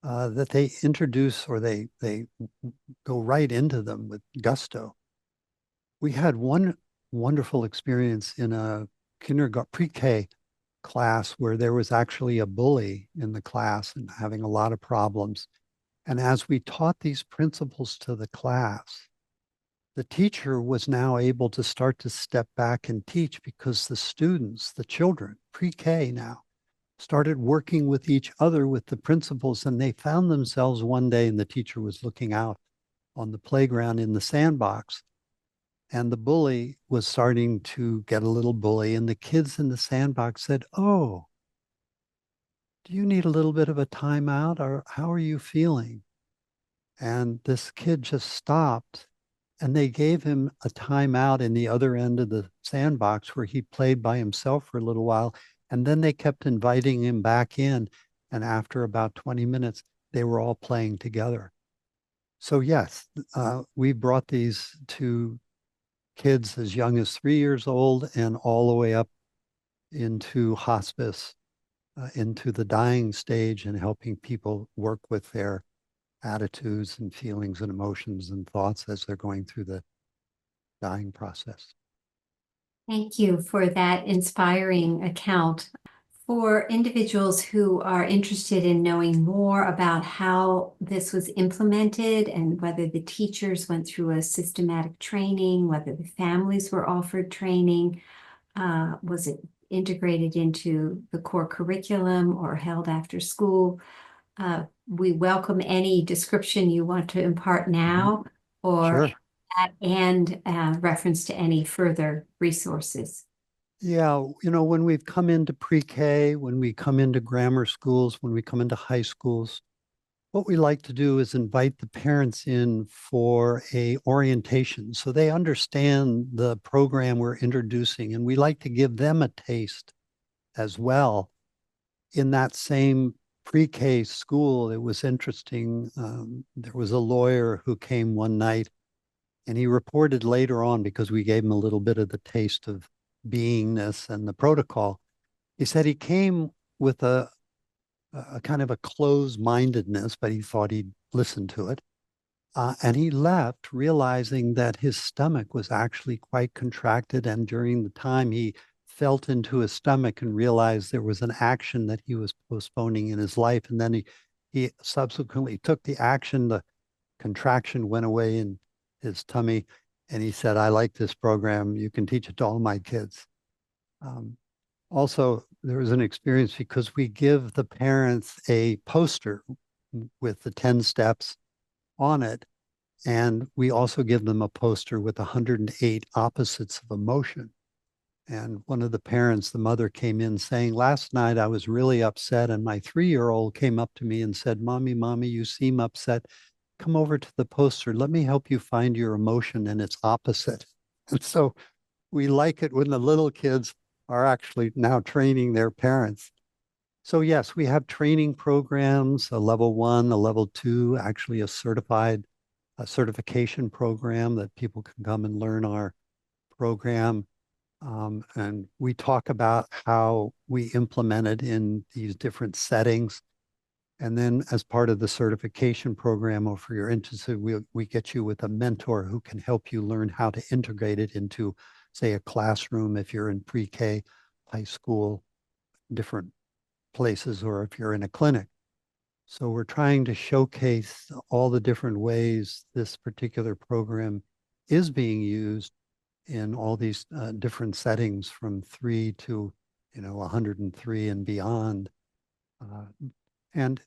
that they introduce or they go right into them with gusto. We had one wonderful experience in a kindergarten pre-K class where there was actually a bully in the class and having a lot of problems. And as we taught these principles to the class, the teacher was now able to start to step back and teach because the students, the children, pre-K now, started working with each other with the principles. And they found themselves one day, and the teacher was looking out on the playground in the sandbox. And the bully was starting to get a little bully. And the kids in the sandbox said, oh, do you need a little bit of a timeout, or how are you feeling? And this kid just stopped, and they gave him a timeout in the other end of the sandbox where he played by himself for a little while. And then they kept inviting him back in. And after about 20 minutes, they were all playing together. So yes, we brought these to kids as young as 3 years old and all the way up into hospice, into the dying stage, and helping people work with their attitudes and feelings and emotions and thoughts as they're going through the dying process. Thank you for that inspiring account. For individuals who are interested in knowing more about how this was implemented and whether the teachers went through a systematic training, whether the families were offered training, was it integrated into the core curriculum or held after school? We welcome any description you want to impart now or Sure. and reference to any further resources. Yeah, you know, when we've come into pre-K, when we come into grammar schools, when we come into high schools, what we like to do is invite the parents in for a orientation so they understand the program we're introducing, and we like to give them a taste as well. In that same pre-K school, it was interesting. There was a lawyer who came one night, and he reported later on, because we gave him a little bit of the taste of beingness and the protocol. He said he came with a kind of a closed-mindedness, but he thought he'd listen to it. And he left realizing that his stomach was actually quite contracted. And during the time, he felt into his stomach and realized there was an action that he was postponing in his life. And then he he subsequently took the action. The contraction went away in his tummy, and he said, "I like this program. You can teach it to all my kids." Um, Also, there was an experience because we give the parents a poster with the 10 steps on it. And we also give them a poster with 108 opposites of emotion. And one of the parents, the mother, came in saying, "Last night I was really upset, and my 3-year-old came up to me and said, 'Mommy, Mommy, you seem upset. Come over to the poster. Let me help you find your emotion and its opposite.'" And so we like it when the little kids are actually now training their parents. So yes, we have training programs, a level 1, a level 2, actually a certification program that people can come and learn our program. And we talk about how we implement it in these different settings. And then as part of the certification program, or if you're interested, we get you with a mentor who can help you learn how to integrate it into, say, a classroom if you're in pre-K, high school, different places, or if you're in a clinic. So we're trying to showcase all the different ways this particular program is being used in all these different settings from 3 to 103 and beyond. Uh, and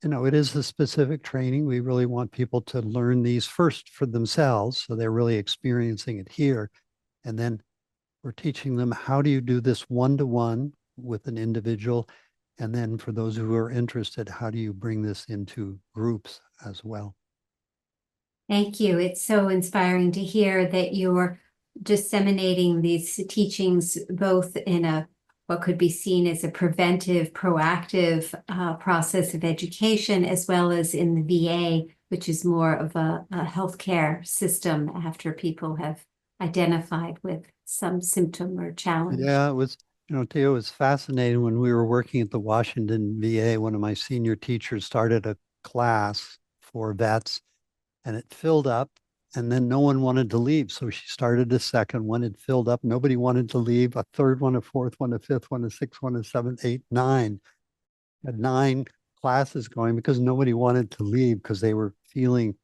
it is a specific training. We really want people to learn these first for themselves, so they're really experiencing it here. And then we're teaching them, how do you do this one-to-one with an individual? And then for those who are interested, how do you bring this into groups as well? Thank you. It's so inspiring to hear that you're disseminating these teachings both in what could be seen as a preventive, proactive process of education, as well as in the VA, which is more of a healthcare system after people have identified with some symptom or challenge. Yeah, it was, Theo, it was fascinating when we were working at the Washington VA. One of my senior teachers started a class for vets, and it filled up, and then no one wanted to leave. So she started a second one. It filled up. Nobody wanted to leave. A third one, a fourth one, a fifth one, a sixth one, a seventh, eight, nine. Had 9 classes going because nobody wanted to leave because they were feeling,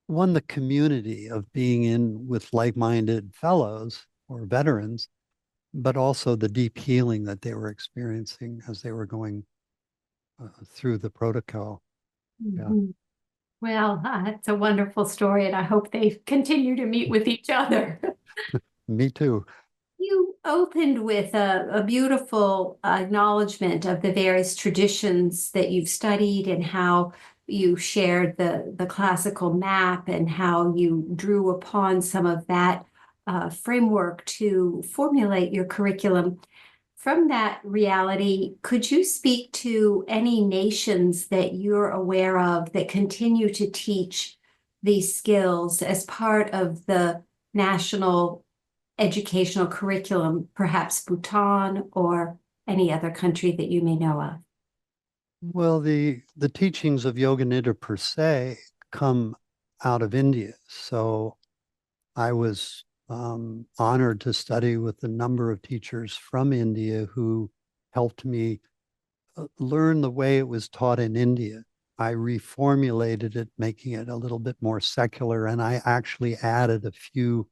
one, the community of being in with like-minded fellows or veterans, but also the deep healing that they were experiencing as they were going through the protocol. Yeah. Mhm. Well, it's a wonderful story, and I hope they continue to meet with each other. Me too. You opened with a beautiful acknowledgement of the various traditions that you've studied and how you shared the classical map and how you drew upon some of that framework to formulate your curriculum. From that reality, could you speak to any nations that you're aware of that continue to teach these skills as part of the national educational curriculum, perhaps Bhutan or any other country that you may know of? Well, the teachings of Yoga Nidra per se come out of India. So I was honored to study with a number of teachers from India who helped me learn the way it was taught in India. I reformulated it, making it a little bit more secular, and I actually added a few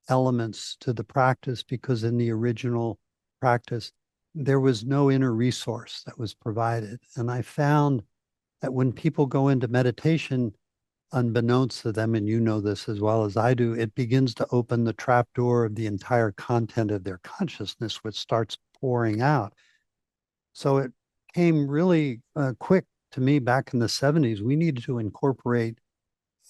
elements to the practice because in the original practice, there was no inner resource that was provided. And I found that when people go into meditation, unbeknownst to them, and you know this as well as I do, it begins to open the trapdoor of the entire content of their consciousness, which starts pouring out. So it came really quick to me back in the 70s. We needed to incorporate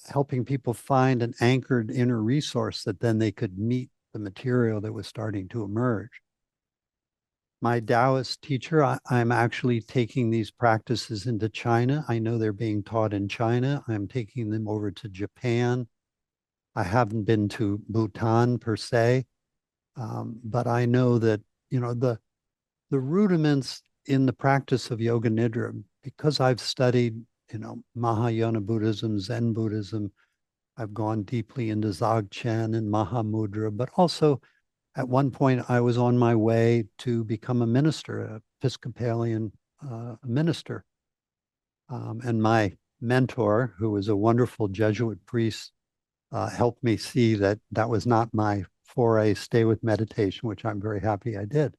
helping people find an anchored inner resource that then they could meet the material that was starting to emerge. My Taoist teacher, I'm actually taking these practices into China. I know they're being taught in China. I'm taking them over to Japan. I haven't been to Bhutan per se, but I know that the rudiments in the practice of Yoga Nidra, because I've studied Mahayana Buddhism, Zen Buddhism. I've gone deeply into Dzogchen and Mahamudra, but also at one point I was on my way to become a minister, an Episcopalian minister. And my mentor, who was a wonderful Jesuit priest, helped me see that that was not my foray, stay with meditation, which I'm very happy I did.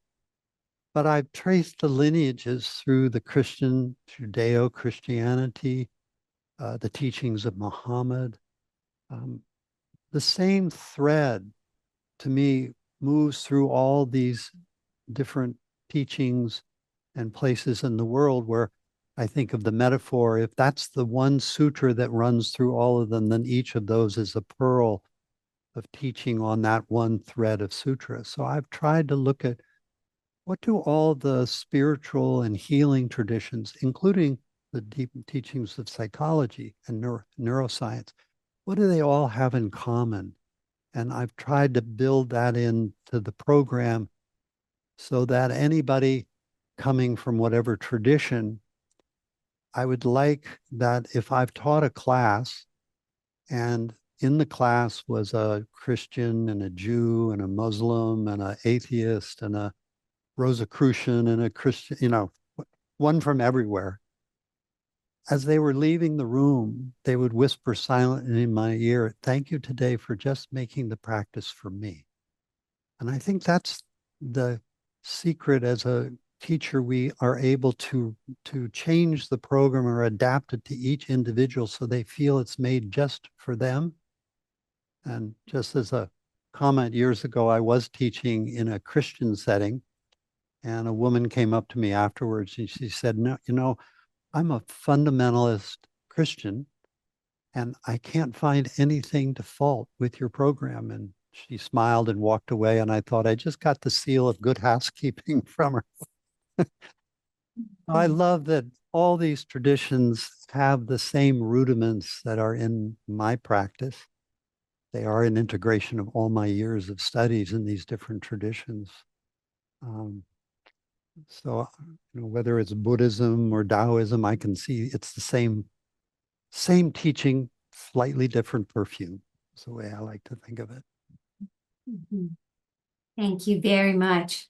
But I've traced the lineages through the Christian, Judeo-Christianity, the teachings of Muhammad. The same thread, to me, moves through all these different teachings and places in the world where I think of the metaphor, if that's the one sutra that runs through all of them, then each of those is a pearl of teaching on that one thread of sutra. So I've tried to look at what do all the spiritual and healing traditions, including the deep teachings of psychology and neuroscience, what do they all have in common? And I've tried to build that into the program so that anybody coming from whatever tradition, I would like that if I've taught a class and in the class was a Christian and a Jew and a Muslim and an atheist and a Rosicrucian and a Christian, one from everywhere. As they were leaving the room, they would whisper silently in my ear, "Thank you today for just making the practice for me." And I think that's the secret. As a teacher, we are able to change the program or adapt it to each individual so they feel it's made just for them. And just as a comment, years ago, I was teaching in a Christian setting, and a woman came up to me afterwards and she said, "No, I'm a fundamentalist Christian, and I can't find anything to fault with your program." And she smiled and walked away. And I thought, I just got the seal of good housekeeping from her. I love that all these traditions have the same rudiments that are in my practice. They are an integration of all my years of studies in these different traditions. So, whether it's Buddhism or Taoism, I can see it's the same teaching, slightly different perfume. That's the way I like to think of it. Mhm. Thank you very much.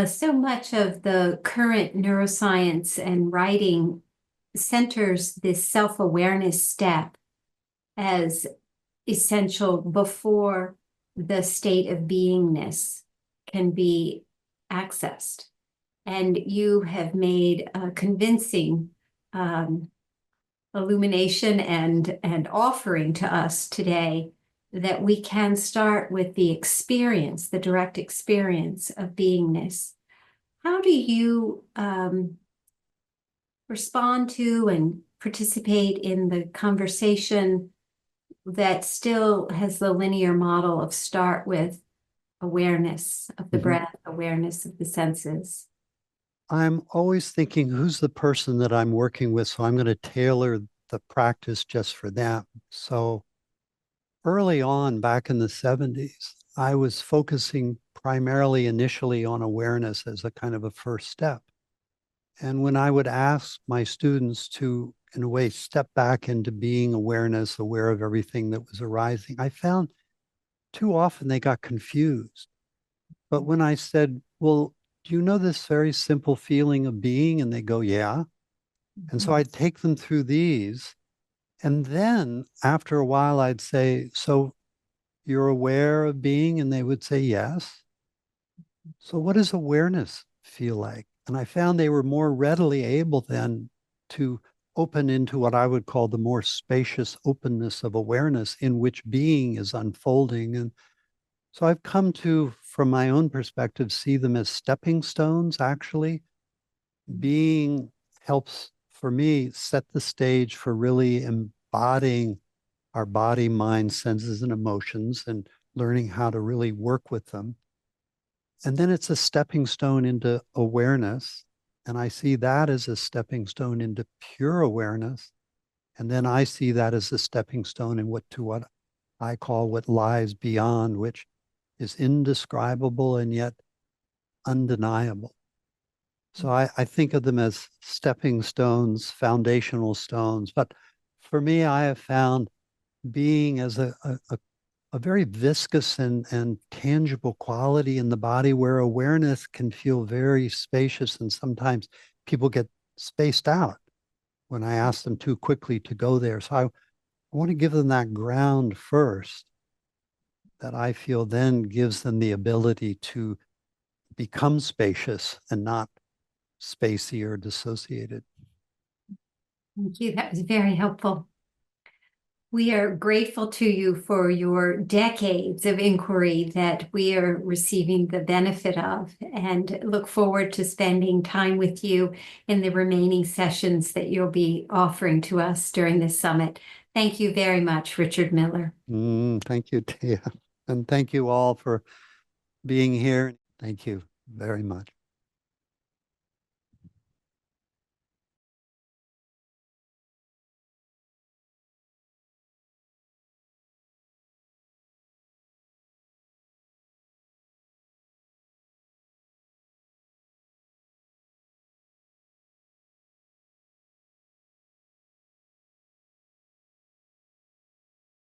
So much of the current neuroscience and writing centers this self-awareness step as essential before the state of beingness can be accessed. And you have made a convincing illumination and offering to us today that we can start with the experience, the direct experience of beingness. How do you respond to and participate in the conversation that still has the linear model of start with awareness of the breath, awareness of the senses? I'm always thinking, who's the person that I'm working with? So I'm going to tailor the practice just for them. So early on, back in the 70s, I was focusing primarily initially on awareness as a kind of a first step. And when I would ask my students to, in a way, step back into being awareness, aware of everything that was arising, I found too often they got confused. But when I said, "Well, do you know this very simple feeling of being?" And they go, "Yeah." And so I'd take them through these. And then after a while, I'd say, "So you're aware of being?" And they would say, "Yes." "So what does awareness feel like?" And I found they were more readily able then to open into what I would call the more spacious openness of awareness in which being is unfolding. And so I've come to, from my own perspective, see them as stepping stones, actually. Being helps, for me, set the stage for really embodying our body, mind, senses, and emotions and learning how to really work with them. And then it's a stepping stone into awareness. And I see that as a stepping stone into pure awareness. And then I see that as a stepping stone in what I call what lies beyond, which is indescribable and yet undeniable. So I think of them as stepping stones, foundational stones. But for me, I have found being as a very viscous and tangible quality in the body where awareness can feel very spacious, and sometimes people get spaced out when I ask them too quickly to go there. So I want to give them that ground first that I feel then gives them the ability to become spacious and not spacey or dissociated. Thank you. That was very helpful. We are grateful to you for your decades of inquiry that we are receiving the benefit of, and look forward to spending time with you in the remaining sessions that you'll be offering to us during this summit. Thank you very much, Richard Miller. Thank you, Tia. And thank you all for being here. Thank you very much.